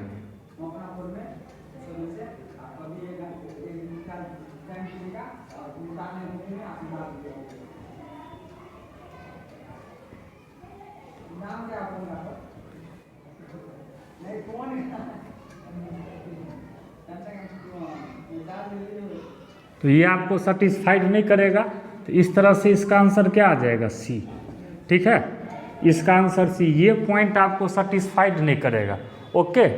तो ये आपको सेटिस्फाइड नहीं करेगा, तो इस तरह से इसका आंसर क्या आ जाएगा सी, ठीक है, इसका आंसर सी। ये पॉइंट आपको सेटिस्फाइड नहीं करेगा, ओके।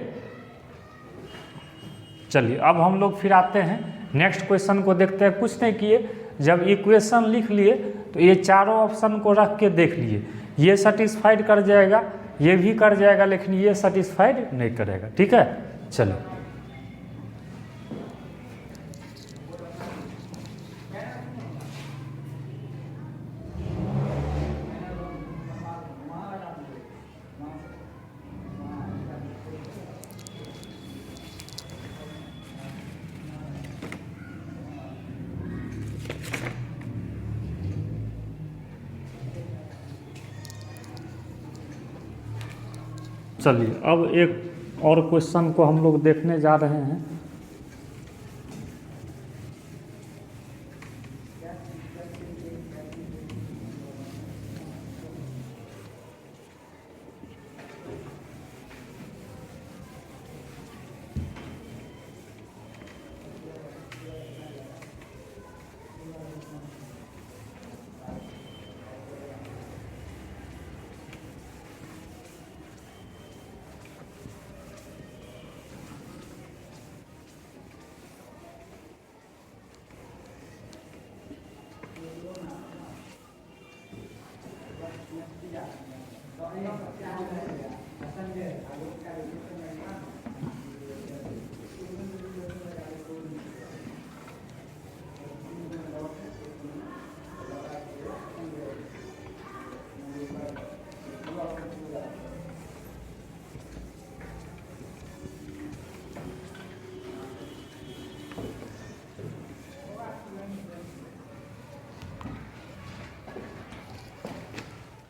चलिए अब हम लोग फिर आते हैं नेक्स्ट क्वेश्चन को देखते हैं। कुछ नहीं किए, जब इक्वेशन लिख लिए तो ये चारों ऑप्शन को रख के देख लिए, ये सेटिस्फाइड कर जाएगा, ये भी कर जाएगा, लेकिन ये सेटिस्फाइड नहीं करेगा, ठीक है। चलिए अब एक और क्वेश्चन को हम लोग देखने जा रहे हैं।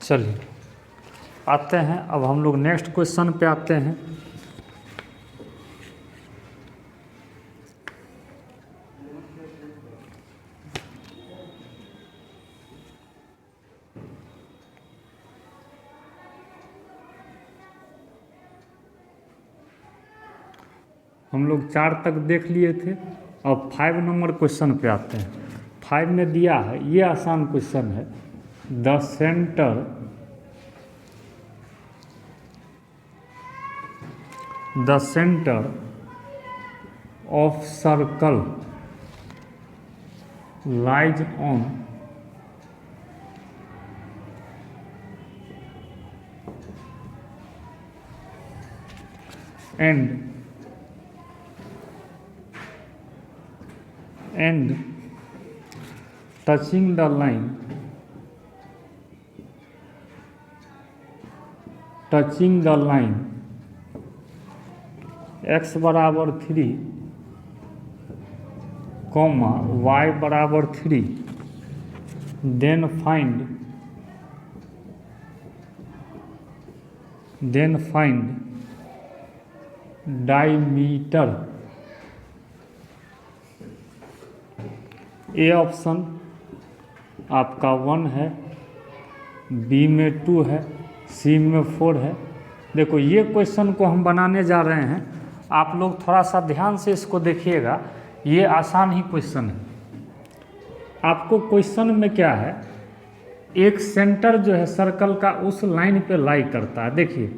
चलिए आते हैं, अब हम लोग नेक्स्ट क्वेश्चन पे आते हैं। हम लोग 4 तक देख लिए थे, अब 5 नंबर क्वेश्चन पे आते हैं। 5 में दिया है, ये आसान क्वेश्चन है। The centre of circle lies on and touching the line x बराबर 3, y बराबर 3, then find diameter। A option आपका 1 है, बी में 2 है, सी में 4 है। देखो ये क्वेश्चन को हम बनाने जा रहे हैं, आप लोग थोड़ा सा ध्यान से इसको देखिएगा, ये आसान ही क्वेश्चन है। आपको क्वेश्चन में क्या है, एक सेंटर जो है सर्कल का उस लाइन पे लाई करता है। देखिए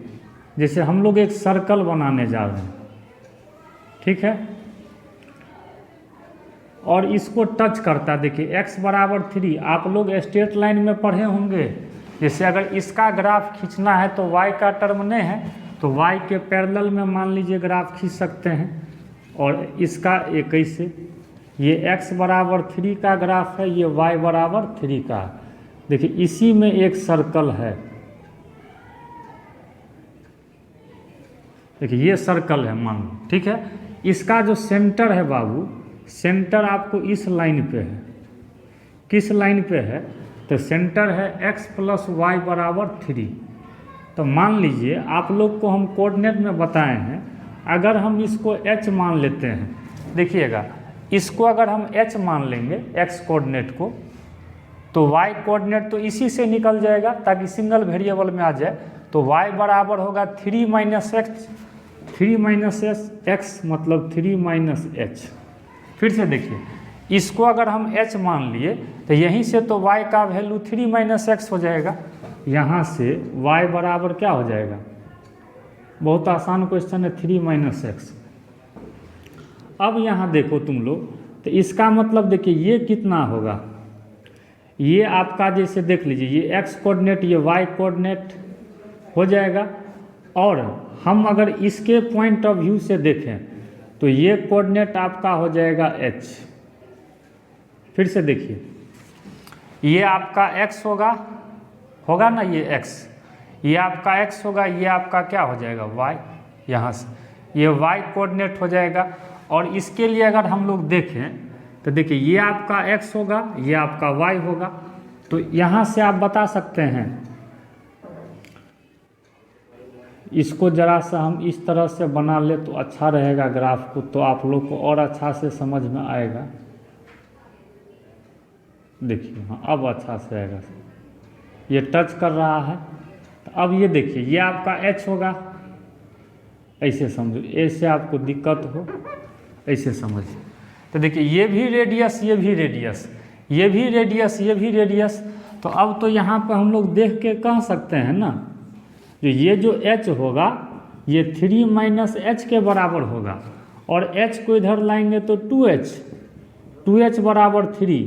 जैसे हम लोग एक सर्कल बनाने जा रहे हैं, ठीक है, और इसको टच करता है। देखिए x बराबर 3, आप लोग स्ट्रेट लाइन में पढ़े होंगे। जैसे अगर इसका ग्राफ खींचना है तो y का टर्म नहीं है, तो y के पैरेलल में मान लीजिए ग्राफ खींच सकते हैं, और इसका एक कैसे, ये x बराबर 3 का ग्राफ है, ये y बराबर 3 का। देखिए इसी में एक सर्कल है, देखिए ये सर्कल है मान लो, ठीक है। इसका जो सेंटर है बाबू, सेंटर आपको इस लाइन पे है। किस लाइन पे है, तो सेंटर है x प्लस वाई बराबर 3। तो मान लीजिए आप लोग को हम कोऑर्डिनेट में बताए हैं, अगर हम इसको h मान लेते हैं, देखिएगा इसको अगर हम h मान लेंगे x कोऑर्डिनेट को, तो y कोऑर्डिनेट तो इसी से निकल जाएगा ताकि सिंगल वेरिएबल में आ जाए। तो y बराबर होगा 3 माइनस x मतलब 3 माइनस h। फिर से देखिए, इसको अगर हम h मान लिए तो यहीं से तो y का वैल्यू 3 माइनस x हो जाएगा, यहाँ से y बराबर क्या हो जाएगा, बहुत आसान क्वेश्चन है, 3 माइनस x। अब यहाँ देखो तुम लोग, तो इसका मतलब देखिए ये कितना होगा, ये आपका जैसे देख लीजिए, ये x कोऑर्डिनेट ये y कोऑर्डिनेट हो जाएगा, और हम अगर इसके पॉइंट ऑफ व्यू से देखें तो ये कोऑर्डिनेट आपका हो जाएगा h। फिर से देखिए, ये आपका x होगा ना, ये x, ये आपका x होगा, ये आपका क्या हो जाएगा y, यहाँ से ये y कोऑर्डिनेट हो जाएगा। और इसके लिए अगर हम लोग देखें तो देखिए ये आपका x होगा, ये आपका y होगा। तो यहाँ से आप बता सकते हैं, इसको ज़रा सा हम इस तरह से बना ले तो अच्छा रहेगा ग्राफ को, तो आप लोग को और अच्छा से समझ में आएगा। देखिए हाँ अब अच्छा से आएगा, ये टच कर रहा है। तो अब ये देखिए ये आपका h होगा, ऐसे समझो, ऐसे आपको दिक्कत हो ऐसे समझिए। तो देखिए ये भी रेडियस, ये भी रेडियस, ये भी रेडियस, ये भी रेडियस। तो अब तो यहाँ पर हम लोग देख के कह सकते हैं ना, ये जो h होगा ये 3 माइनस h के बराबर होगा, और h को इधर लाएंगे तो 2h बराबर 3।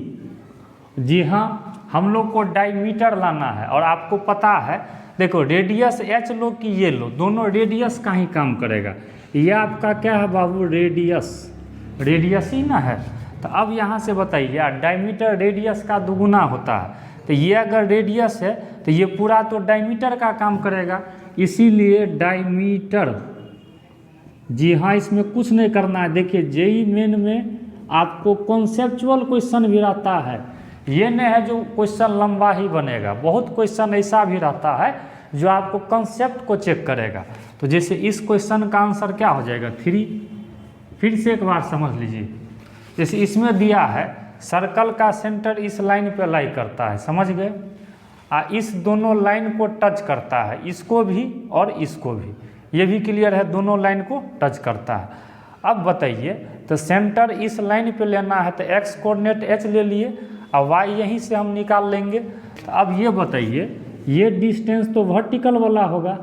जी हाँ, हम लोग को डायमीटर लाना है, और आपको पता है देखो रेडियस h लो कि ये लो, दोनों रेडियस का ही काम करेगा। ये आपका क्या है बाबू, रेडियस ही ना है। तो अब यहाँ से बताइए यार, डायमीटर रेडियस का दुगुना होता है, तो ये अगर रेडियस है तो ये पूरा तो डायमीटर का काम करेगा, इसीलिए डायमीटर। जी हाँ, इसमें कुछ नहीं करना है। देखिए जेईई मेन में आपको कॉन्सेप्चुअल क्वेश्चन भी रहता है, ये नहीं है जो क्वेश्चन लंबा ही बनेगा, बहुत क्वेश्चन ऐसा भी रहता है जो आपको कंसेप्ट को चेक करेगा। तो जैसे इस क्वेश्चन का आंसर क्या हो जाएगा 3। फिर से एक बार समझ लीजिए, जैसे इसमें दिया है सर्कल का सेंटर इस लाइन पे लाई करता है, समझ गए, इस दोनों लाइन को टच करता है, इसको भी और इसको भी, ये भी क्लियर है, दोनों लाइन को टच करता है। अब बताइए, तो सेंटर इस लाइन पे लेना है तो एक्स कोऑर्डिनेट एच ले लिए और वाई यहीं से हम निकाल लेंगे। तो अब ये बताइए, ये डिस्टेंस तो वर्टिकल वाला होगा,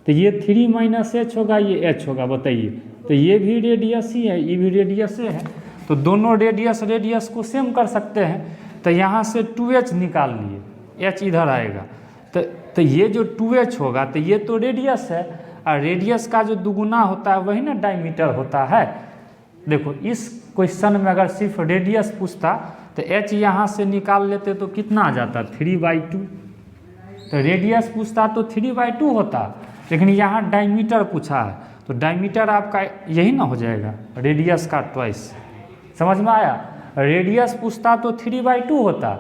तो ये 3 - h होगा, ये h होगा, बताइए। तो ये भी रेडियस ही है, ये भी रेडियस है, तो दोनों रेडियस को सेम कर सकते हैं। तो यहाँ से 2h निकाल लिए, h इधर आएगा, तो ये जो 2h होगा तो ये तो रेडियस है, और रेडियस का जो दुगुना होता है वही ना डायमीटर होता है। देखो इस क्वेश्चन में अगर सिर्फ रेडियस पूछता तो h यहाँ से निकाल लेते तो कितना आ जाता 3/2। तो रेडियस पूछता तो 3/2 होता, लेकिन यहाँ डायमीटर पूछा है तो डायमीटर आपका यही ना हो जाएगा, रेडियस का ट्वाइस। समझ में आया? रेडियस पूछता तो 3/2 होता,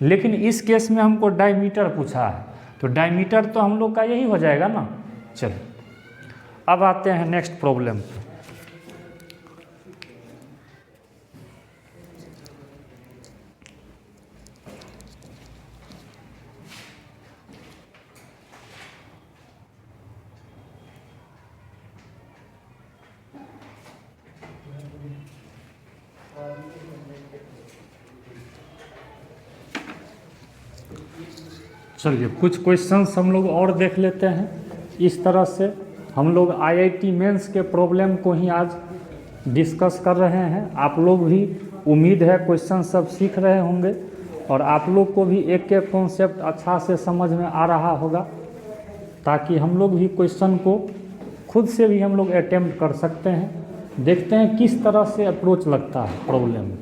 लेकिन इस केस में हमको डायमीटर पूछा है तो डायमीटर तो हम लोग का यही हो जाएगा ना। चलो अब आते हैं नेक्स्ट प्रॉब्लम। चलिए कुछ क्वेश्चंस हम लोग और देख लेते हैं। इस तरह से हम लोग आईआईटी मेंस के प्रॉब्लम को ही आज डिस्कस कर रहे हैं। आप लोग भी उम्मीद है क्वेश्चन सब सीख रहे होंगे और आप लोग को भी एक एक कॉन्सेप्ट अच्छा से समझ में आ रहा होगा, ताकि हम लोग भी क्वेश्चन को खुद से भी हम लोग अटेम्प्ट कर सकते हैं। देखते हैं किस तरह से अप्रोच लगता है प्रॉब्लम में,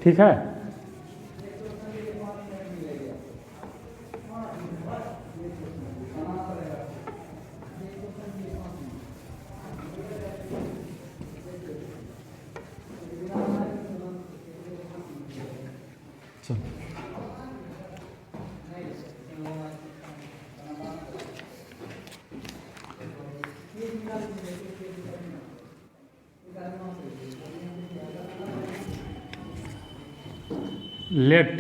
ठीक है। Let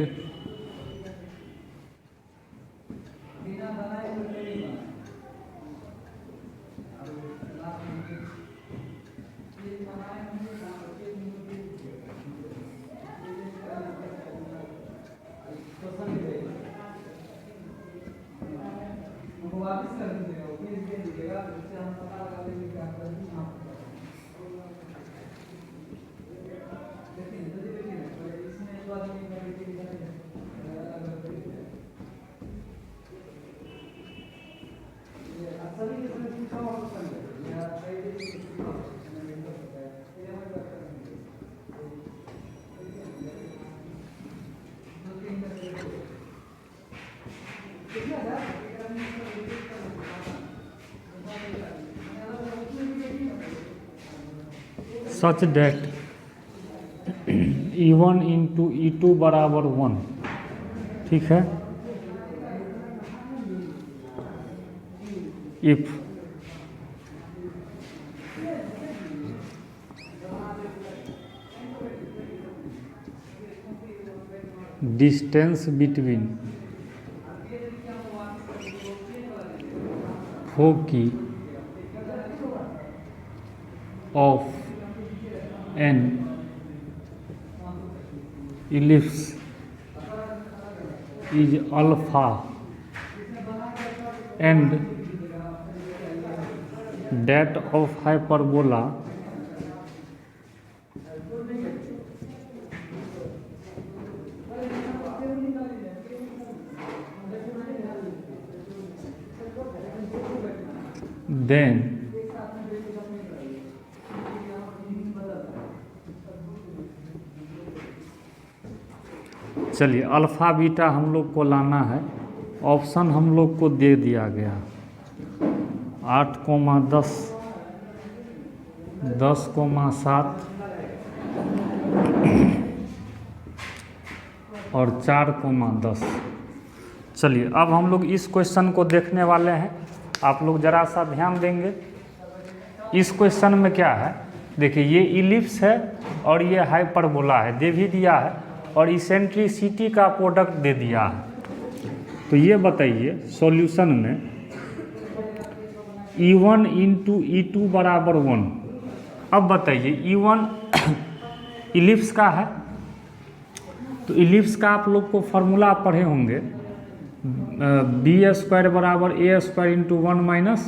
such that E1 into E2 बराबर 1, ठीक है। If distance between foci of an ellipse is alpha and that of hyperbola then चलिए अल्फ़ा बीटा हम लोग को लाना है। ऑप्शन हम लोग को दे दिया गया 8,10, 10,7, और 4,10। चलिए अब हम लोग इस क्वेश्चन को देखने वाले हैं। आप लोग ज़रा सा ध्यान देंगे। इस क्वेश्चन में क्या है, देखिए ये इलिप्स है और ये हाइपरबोला है, दे भी दिया है, और इसेंट्रिसिटी का प्रोडक्ट दे दिया है। तो ये बताइए सॉल्यूशन में E1 इंटू E2 बराबर 1। अब बताइए E1 इलिप्स का है, तो इलिप्स का आप लोग को फॉर्मूला पढ़े होंगे, b² बराबर a² इंटू 1 माइनस,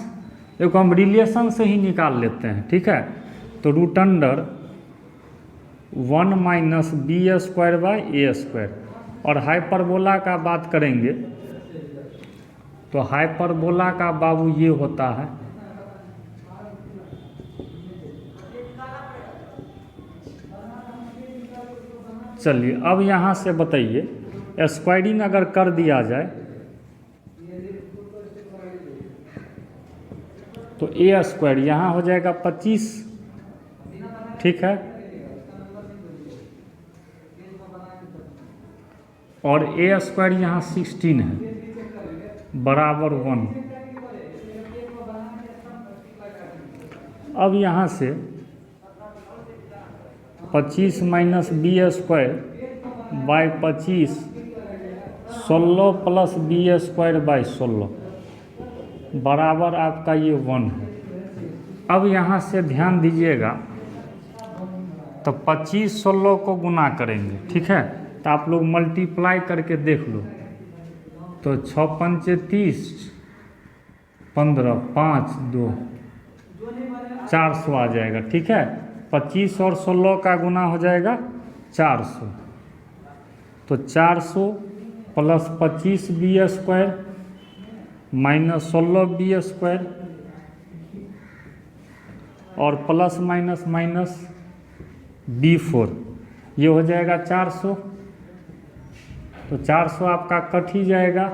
देखो हम रिलेशन से ही निकाल लेते हैं, ठीक है। तो root under 1 minus b² by a²। और हाइपरबोला का बात करेंगे तो हाइपरबोला का बाबू ये होता है, चलिए अब यहाँ से बताइए स्क्वायरिंग अगर कर दिया जाए तो a² यहाँ हो जाएगा 25, ठीक है, और a² यहाँ 16 है बराबर 1। अब यहाँ से 25 minus b² by 25, 16 plus b² by 16 बराबर आपका ये 1 है। अब यहाँ से ध्यान दीजिएगा, तो 25 16 को गुना करेंगे, ठीक है, तो आप लोग मल्टीप्लाई करके देख लो, तो 6 पंचे 30, 15, 5 2 400 आ जाएगा, ठीक है। 25 और 16 का गुना हो जाएगा 400, तो 400 प्लस 25 b² माइनस 16 b² और प्लस माइनस माइनस b4, ये हो जाएगा 400। तो 400 आपका कट ही जाएगा,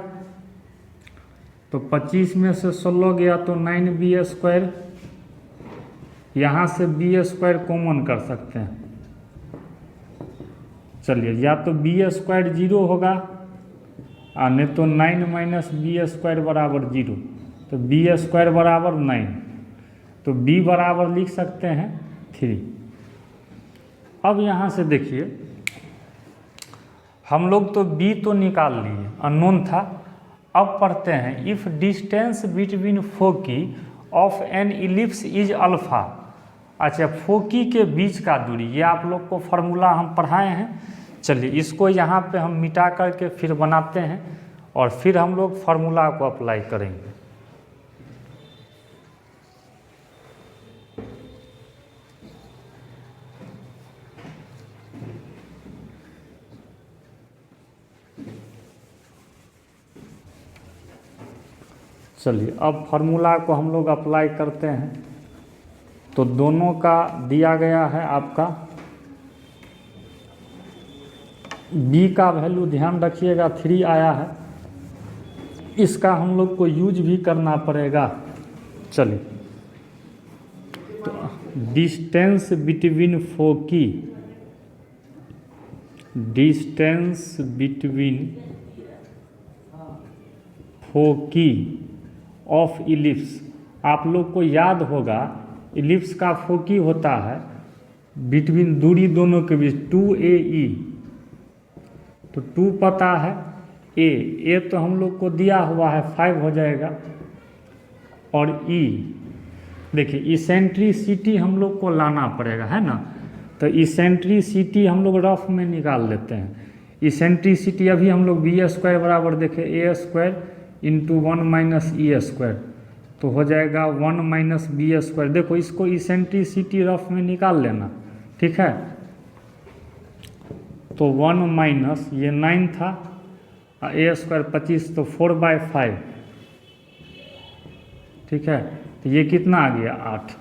तो 25 में से 16 गया तो 9 b², यहाँ से b² कॉमन कर सकते हैं। चलिए या तो b² 0 होगा और नहीं तो 9 माइनस b² बराबर 0, तो b² बराबर 9, तो b बराबर लिख सकते हैं 3। अब यहाँ से देखिए हम लोग तो b तो निकाल लिए, अननोन था। अब पढ़ते हैं if distance between foci of N ellipse is alpha. अच्छा, फोकी के बीच का दूरी, ये आप लोग को फार्मूला हम पढ़ाए हैं। चलिए इसको यहाँ पे हम मिटा करके फिर बनाते हैं और फिर हम लोग फार्मूला को अप्लाई करेंगे। चलिए अब फार्मूला को हम लोग अप्लाई करते हैं। तो दोनों का दिया गया है आपका, b का वैल्यू ध्यान रखिएगा 3 आया है, इसका हम लोग को यूज भी करना पड़ेगा। चलिए तो distance between foci, distance between foci of ellipse, आप लोग को याद होगा इलिप्स का फोकी होता है बिटवीन, दूरी दोनों के बीच 2AE, तो 2 पता है, ए तो हम लोग को दिया हुआ है 5 हो जाएगा, और E देखिए इसेंट्रिसिटी हम लोग को लाना पड़ेगा, है ना। तो इसेंट्रिसिटी हम लोग रफ में निकाल लेते हैं। इसेंट्रिसिटी अभी हम लोग b² बराबर देखे a² इंटू 1 माइनस e², तो हो जाएगा 1 माइनस b²। देखो इसको इसेंट्रिसिटी रफ में निकाल लेना, ठीक है। तो 1 माइनस ये 9 था, a² 25, तो 4/5, ठीक है। तो ये कितना आ गया 8।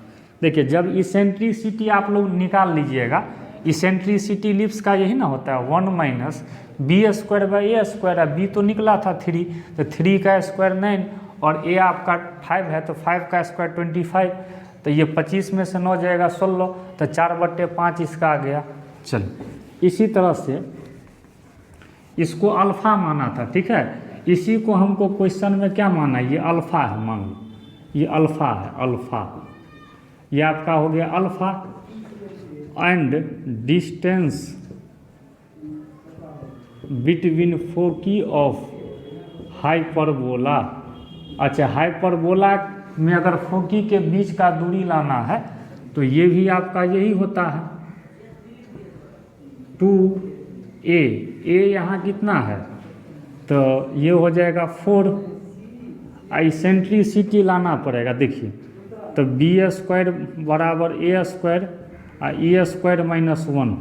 देखिए जब इसेंट्रिसिटी आप लोग निकाल लीजिएगा, इसेंट्रिसिटी इलिप्स का यही ना होता है 1 minus b² by a², b तो निकला था 3, तो 3 का स्क्वायर 9 और a आपका 5 है, तो 5 का स्क्वायर 25, तो ये 25 में से 9 जाएगा 16, तो 4/5 इसका आ गया। चलिए इसी तरह से इसको अल्फ़ा माना था, ठीक है। इसी को हमको क्वेश्चन में क्या माना, ये अल्फ़ा है, मान लो ये अल्फ़ा है, अल्फ़ा ये आपका हो गया alpha. And distance between foci of hyperbola. अच्छा, हाइपरबोला में अगर फोकी के बीच का दूरी लाना है तो ये भी आपका यही होता है 2a। ए यहाँ कितना है, तो ये हो जाएगा 4। इसेंट्रिसिटी लाना पड़ेगा, देखिए तो बी स्क्वायर बराबर ए स्क्वायर और ए स्क्वायर माइनस 1,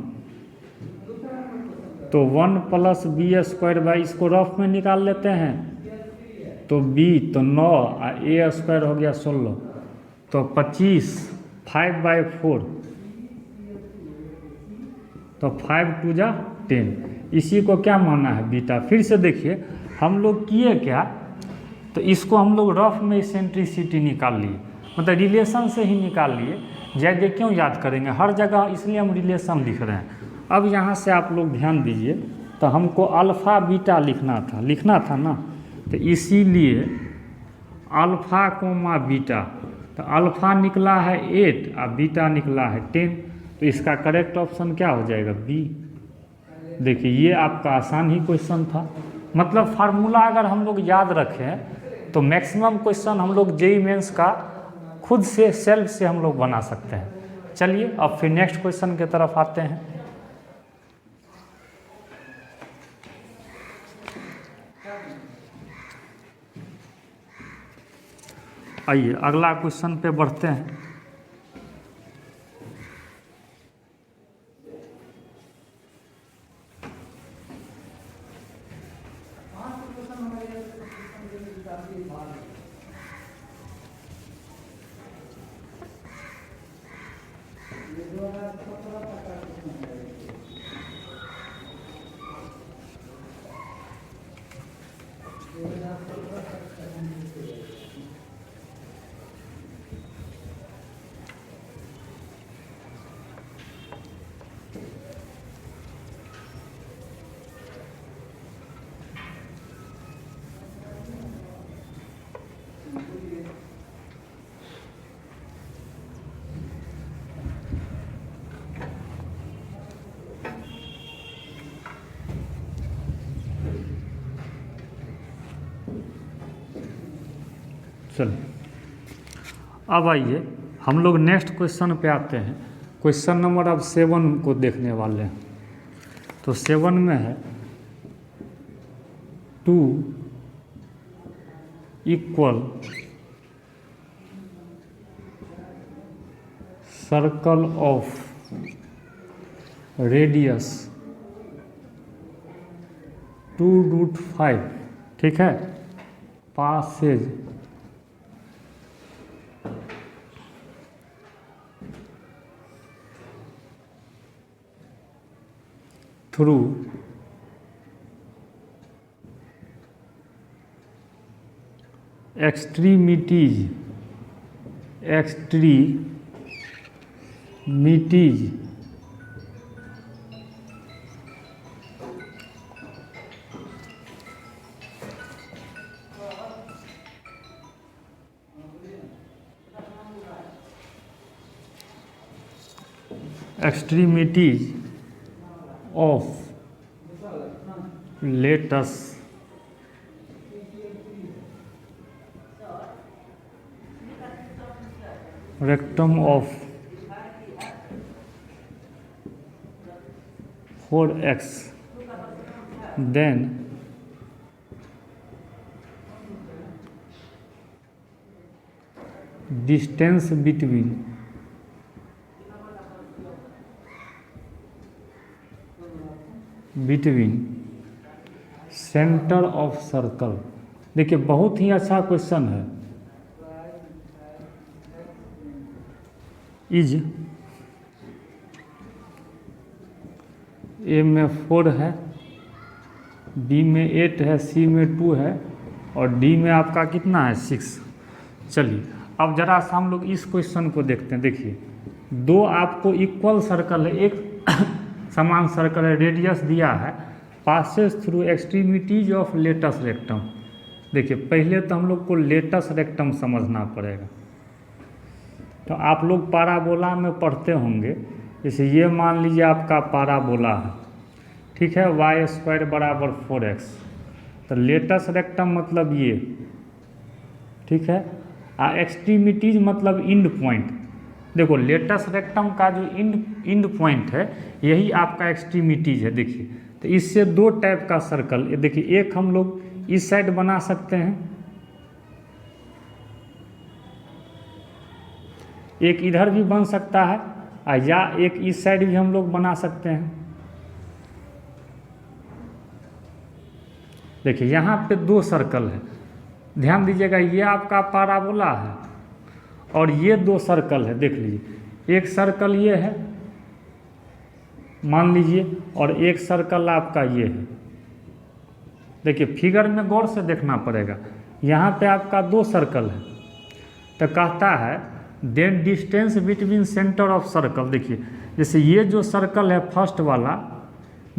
तो 1 प्लस बी स्क्वायर बाई, इसको रफ में निकाल लेते हैं तो b तो 9 और ए स्क्वायर हो गया 16, तो 25, 5/4, तो 5 2 जा 10। इसी को क्या माना है, बीटा। फिर से देखिए हम लोग किए क्या, तो इसको हम लोग रफ में इसेंट्रिसिटी निकाल लिए, मतलब रिलेशन से ही निकाल लिए। ज़्यादा क्यों याद करेंगे, हर जगह इसलिए हम रिलेशन लिख रहे हैं। अब यहाँ से आप लोग ध्यान दीजिए, तो हमको अल्फ़ा बीटा लिखना था ना, तो इसीलिए अल्फ़ा कोमा बीटा, तो अल्फ़ा निकला है 8 और बीटा निकला है 10, तो इसका करेक्ट ऑप्शन क्या हो जाएगा, बी। देखिए ये आपका आसान ही क्वेश्चन था, मतलब फार्मूला अगर हम लोग याद रखें तो मैक्सिमम क्वेश्चन हम लोग जेईई मेंस का खुद से सेल्फ से हम लोग बना सकते हैं। चलिए अब फिर नेक्स्ट क्वेश्चन की तरफ आते हैं। आइए अगला क्वेश्चन पे बढ़ते हैं। चलिए अब आइए हम लोग नेक्स्ट क्वेश्चन पे आते हैं। क्वेश्चन नंबर अब 7 को देखने वाले हैं। तो 7 में है 2 इक्वल सर्कल ऑफ रेडियस 2√5, ठीक है, passes through extremities of latus rectum of 4x, then distance between centre of circle. देखिए बहुत ही अच्छा क्वेश्चन है। इज ए में 4 है, बी में 8 है, सी में 2 है और डी में आपका कितना है 6। चलिए अब जरा सा हम लोग इस क्वेश्चन को देखते हैं। देखिए दो आपको इक्वल सर्कल है, एक समान सर्कल है, रेडियस दिया है passes through extremities of latus rectum. देखिए पहले तो हम लोग को लेटस रेक्टम समझना पड़ेगा। तो आप लोग पाराबोला में पढ़ते होंगे, जैसे ये मान लीजिए आपका पाराबोला है, ठीक है, y² बराबर 4x। तो लेटस रेक्टम मतलब ये, ठीक है, एक्सट्रीमिटीज मतलब इंड पॉइंट। देखो लेटस रेक्टम का जो इंड पॉइंट है यही आपका एक्सट्रीमिटीज है। देखिए तो इससे दो टाइप का सर्कल, देखिए एक हम लोग इस साइड बना सकते हैं, एक इधर भी बन सकता है, या एक इस साइड भी हम लोग बना सकते हैं। देखिए यहाँ पे दो सर्कल है, ध्यान दीजिएगा, ये आपका पाराबोला है और ये दो सर्कल है। देख लीजिए एक सर्कल ये है मान लीजिए, और एक सर्कल आपका ये है। देखिए फिगर में गौर से देखना पड़ेगा, यहाँ पे आपका दो सर्कल है। तो कहता है then distance between centre of circle. देखिए जैसे ये जो सर्कल है फर्स्ट वाला,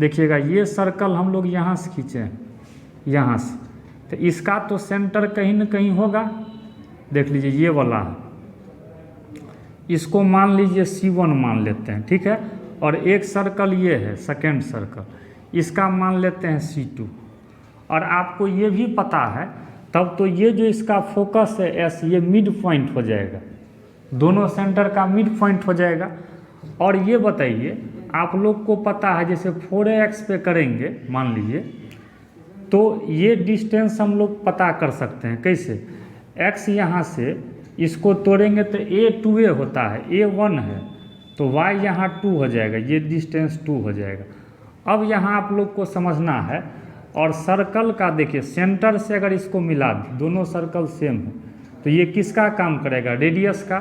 देखिएगा ये सर्कल हम लोग यहाँ से खींचे हैं, यहाँ से, तो इसका तो सेंटर कहीं न कहीं होगा। देख लीजिए ये वाला है, इसको मान लीजिए C1 मान लेते हैं, ठीक है, और एक सर्कल ये है सेकेंड सर्कल, इसका मान लेते हैं C2। और आपको ये भी पता है तब तो ये जो इसका फोकस है S, ये मिड पॉइंट हो जाएगा, दोनों सेंटर का मिड पॉइंट हो जाएगा। और ये बताइए आप लोग को पता है जैसे 4x पे करेंगे मान लीजिए, तो ये डिस्टेंस हम लोग पता कर सकते हैं कैसे, x यहाँ से इसको तोड़ेंगे तो a 2a होता है, a 1 है, तो y यहाँ 2 हो जाएगा, ये डिस्टेंस 2 हो जाएगा। अब यहाँ आप लोग को समझना है, और सर्कल का देखिए सेंटर से अगर इसको मिला दें, दोनों सर्कल सेम है, तो ये किसका काम करेगा, रेडियस का।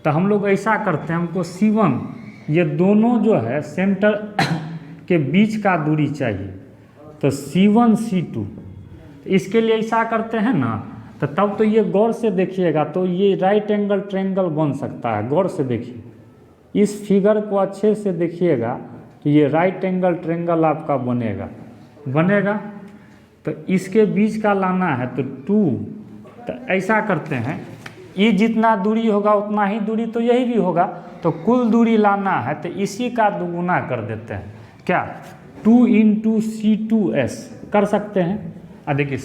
तो हम लोग ऐसा करते हैं, हमको C1, ये दोनों जो है सेंटर के बीच का दूरी चाहिए, तो C1 C2, इसके लिए ऐसा करते हैं ना, तो तब तो ये गौर से देखिएगा, तो ये राइट एंगल ट्रायंगल बन सकता है। गौर से देखिए, इस फिगर को अच्छे से देखिएगा, तो ये राइट एंगल ट्रायंगल आपका बनेगा। तो इसके बीच का लाना है तो 2, तो ऐसा करते हैं, ये जितना दूरी होगा उतना ही दूरी तो यही भी होगा, तो कुल दूरी लाना है तो इसी का दुगुना कर देते हैं, क्या 2 × C2s कर सकते हैं। देखिए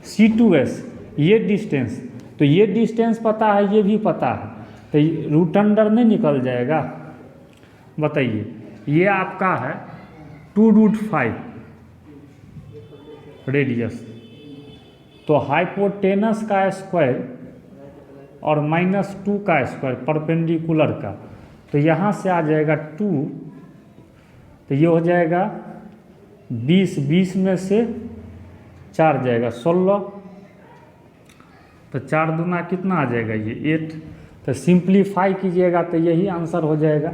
C2s ये डिस्टेंस, तो ये डिस्टेंस पता है, ये भी पता है, तो रूट अंडर नहीं निकल जाएगा। बताइए ये आपका है 2√5 रेडियस, तो हाइपोटेनस का स्क्वायर और -2 का स्क्वायर परपेंडिकुलर का, तो यहाँ से आ जाएगा 2, तो ये हो जाएगा 20 में से 4 जाएगा 16, तो 4 दूना कितना आ जाएगा, ये 8। तो सिंप्लीफाई कीजिएगा तो यही आंसर हो जाएगा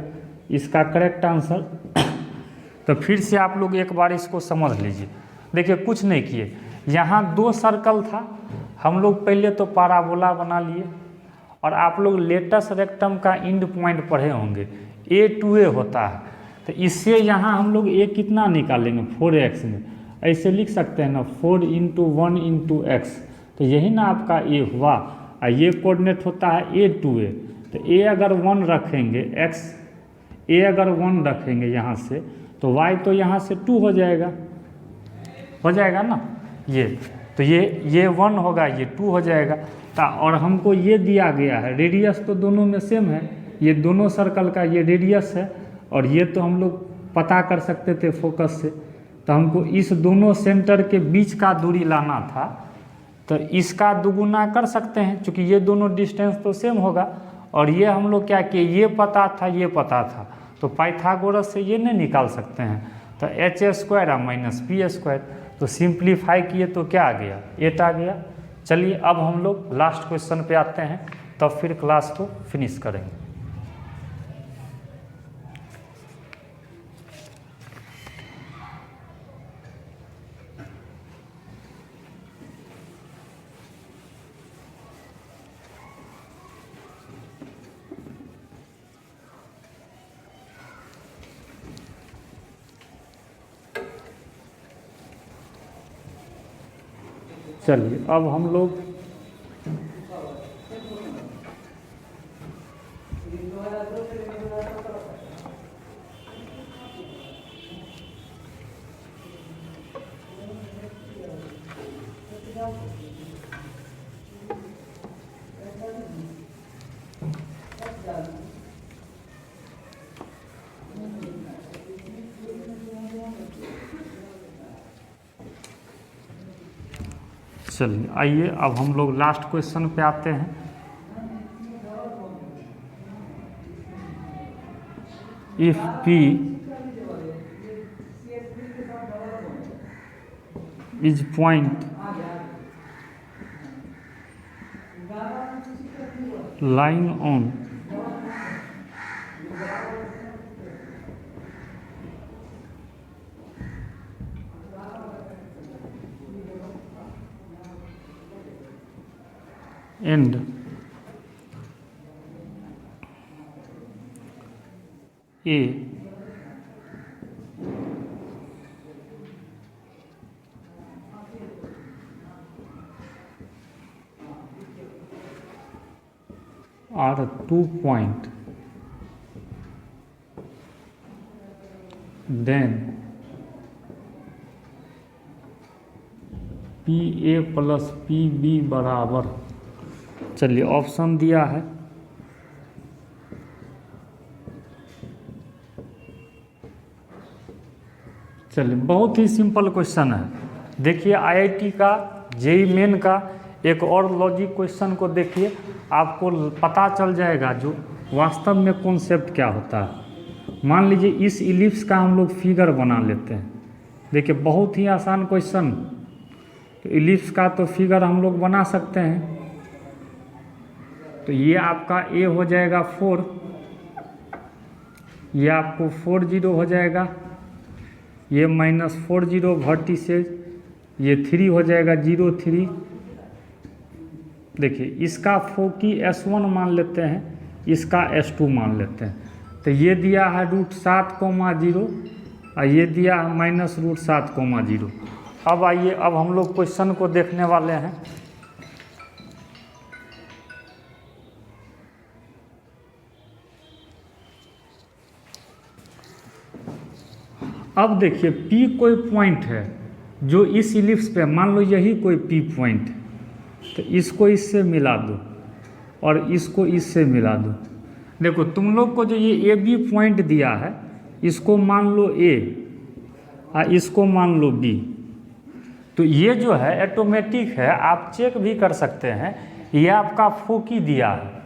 इसका करेक्ट आंसर। तो फिर से आप लोग एक बार इसको समझ लीजिए। देखिए कुछ नहीं किए, यहाँ दो सर्कल था, हम लोग पहले तो पाराबोला बना लिए, और आप लोग लेटस रेक्टम का इंड पॉइंट पढ़े होंगे, a to a होता है, तो इससे यहाँ हम लोग a कितना निकालेंगे 4x में, ऐसे लिख सकते हैं ना 4 × 1 × x, तो यही ना आपका a हुआ, और ये कोऑर्डिनेट होता है a to a, तो a अगर 1 रखेंगे a अगर 1 रखेंगे यहाँ से, तो y तो यहाँ से 2 हो जाएगा ना, ये तो ये 1 होगा, ये 2 हो जाएगा। और हमको ये दिया गया है रेडियस, तो दोनों में सेम है, ये दोनों सर्कल का ये रेडियस है, और ये तो हम लोग पता कर सकते थे फोकस से, तो हमको इस दोनों सेंटर के बीच का दूरी लाना था, तो इसका दुगुना कर सकते हैं, क्योंकि ये दोनों डिस्टेंस तो सेम होगा। और ये हम लोग क्या किए, ये पता था, तो पाइथागोरस से ये नहीं निकाल सकते हैं, तो h² - p², तो सिंप्लीफाई किए तो क्या आ गया, 8 आ गया। चलिए अब हम लोग लास्ट क्वेश्चन पे आते हैं, तब फिर क्लास को फिनिश करेंगे। चलिए अब हम लोग चलिए आइए अब हम लोग लास्ट क्वेश्चन पे आते हैं। If P is point lying on end A are 2 point, then PA plus PB बराबर, चलिए ऑप्शन दिया है। चलिए बहुत ही सिंपल क्वेश्चन है। देखिए आईआईटी का जेईई मेन का एक और लॉजिक क्वेश्चन को देखिए, आपको पता चल जाएगा जो वास्तव में कॉन्सेप्ट क्या होता है। मान लीजिए इस इलिप्स का हम लोग फिगर बना लेते हैं। देखिए बहुत ही आसान क्वेश्चन, तो इलिप्स का तो फिगर हम लोग बना सकते हैं। तो ये आपका ए हो जाएगा 4, ये आपको 4 0 हो जाएगा, ये -4 0 वर्टिसेज, ये 3 हो जाएगा 0 3। देखिए इसका फोकी S1 मान लेते हैं, इसका S2 मान लेते हैं। तो ये दिया है √7,0 और ये दिया है -√7,0। अब आइए अब हम लोग क्वेश्चन को देखने वाले हैं। अब देखिए P कोई पॉइंट है जो इस इलिप्स पे, मान लो यही कोई P पॉइंट है, तो इसको इससे मिला दो और इसको इससे मिला दो। देखो तुम लोग को जो ये AB पॉइंट दिया है, इसको मान लो A और इसको मान लो B। तो ये जो है ऑटोमेटिक है, आप चेक भी कर सकते हैं। ये आपका फोकी दिया है,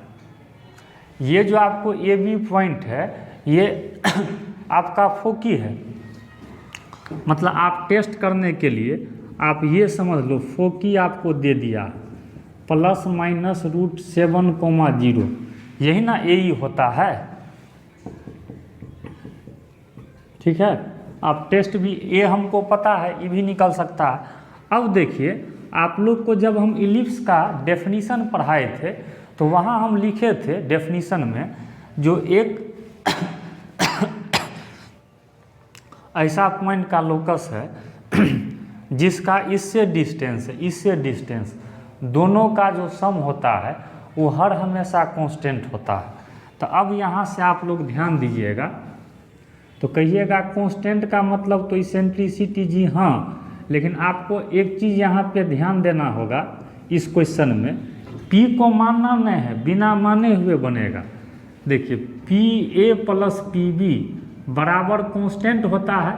ये जो आपको AB पॉइंट है ये आपका फोकी है। मतलब आप टेस्ट करने के लिए आप ये समझ लो फोकी आपको दे दिया ±√7,0, यही ना AE होता है। ठीक है, आप टेस्ट भी A हमको पता है, E भी निकल सकता है। अब देखिए आप लोग को जब हम इलिप्स का डेफिनीशन पढ़ाए थे तो वहाँ हम लिखे थे डेफिनीशन में, जो एक ऐसा पॉइंट का लोकस है जिसका इससे डिस्टेंस है, इससे डिस्टेंस, दोनों का जो सम होता है वो हर हमेशा कांस्टेंट होता है। तो अब यहाँ से आप लोग ध्यान दीजिएगा, तो कहिएगा कांस्टेंट का मतलब तो इसेंट्रिसिटी, जी हाँ, लेकिन आपको एक चीज़ यहाँ पे ध्यान देना होगा। इस क्वेश्चन में P को मानना नहीं है, बिना माने हुए बनेगा। देखिए PA प्लस PB बराबर कांस्टेंट होता है,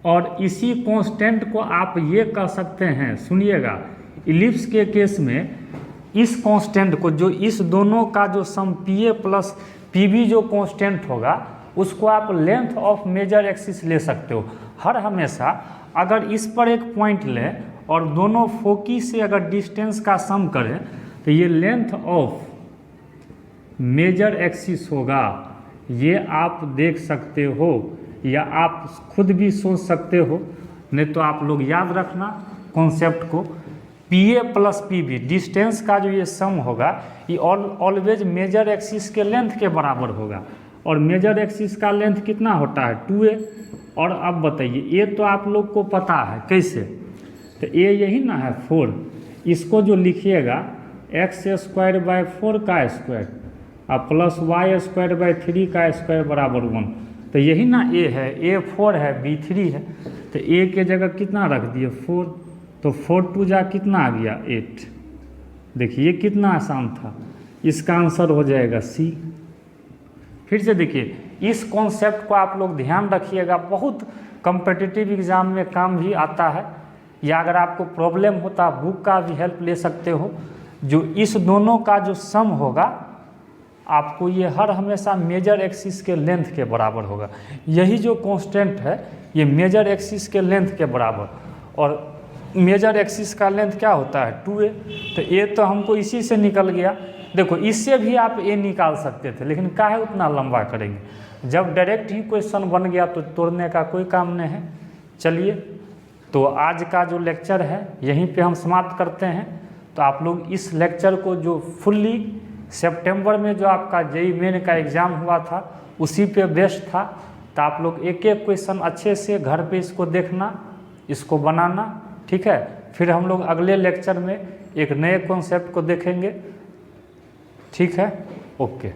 और इसी कांस्टेंट को आप ये कह सकते हैं, सुनिएगा, इलिप्स के केस में इस कांस्टेंट को, जो इस दोनों का जो सम PA प्लस PB जो कांस्टेंट होगा, उसको आप लेंथ ऑफ मेजर एक्सिस ले सकते हो। हर हमेशा अगर इस पर एक पॉइंट लें और दोनों फोकी से अगर डिस्टेंस का सम करें तो ये लेंथ ऑफ मेजर एक्सिस होगा। ये आप देख सकते हो या आप खुद भी सोच सकते हो, नहीं तो आप लोग याद रखना कॉन्सेप्ट को। PA प्लस PB डिस्टेंस का जो ये सम होगा ये ऑलवेज मेजर एक्सिस के लेंथ के बराबर होगा, और मेजर एक्सिस का लेंथ कितना होता है 2A। और अब बताइए, ये तो आप लोग को पता है कैसे, तो ए यही ना है 4, इसको जो लिखिएगा x²/4 का स्क्वायर और प्लस y²/3 का स्क्वायर बराबर 1, तो यही ना ए है, ए 4 है, बी 3 है, तो ए के जगह कितना रख दिए 4, तो 4 2 जा कितना आ गया 8। देखिए ये कितना आसान था, इसका आंसर हो जाएगा सी। फिर से देखिए इस कॉन्सेप्ट को आप लोग ध्यान रखिएगा, बहुत कॉम्पिटिटिव एग्ज़ाम में काम भी आता है, या अगर आपको प्रॉब्लम होता बुक का भी हेल्प ले सकते हो। जो इस दोनों का जो सम होगा आपको ये हर हमेशा मेजर एक्सिस के लेंथ के बराबर होगा। यही जो कांस्टेंट है ये मेजर एक्सिस के लेंथ के बराबर, और मेजर एक्सिस का लेंथ क्या होता है 2a, तो a तो हमको इसी से निकल गया। देखो इससे भी आप a निकाल सकते थे, लेकिन काहे उतना लंबा करेंगे, जब डायरेक्ट ही क्वेश्चन बन गया तो तोड़ने का कोई काम नहीं है। चलिए तो आज का जो लेक्चर है यहीं पे हम समाप्त करते हैं। तो आप लोग इस लेक्चर को जो फुल्ली सितंबर में जो आपका जेईई मेन का एग्ज़ाम हुआ था उसी पे बेस्ड था, तो आप लोग एक एक क्वेश्चन अच्छे से घर पे इसको देखना, इसको बनाना, ठीक है। फिर हम लोग अगले लेक्चर में एक नए कॉन्सेप्ट को देखेंगे, ठीक है, ओके।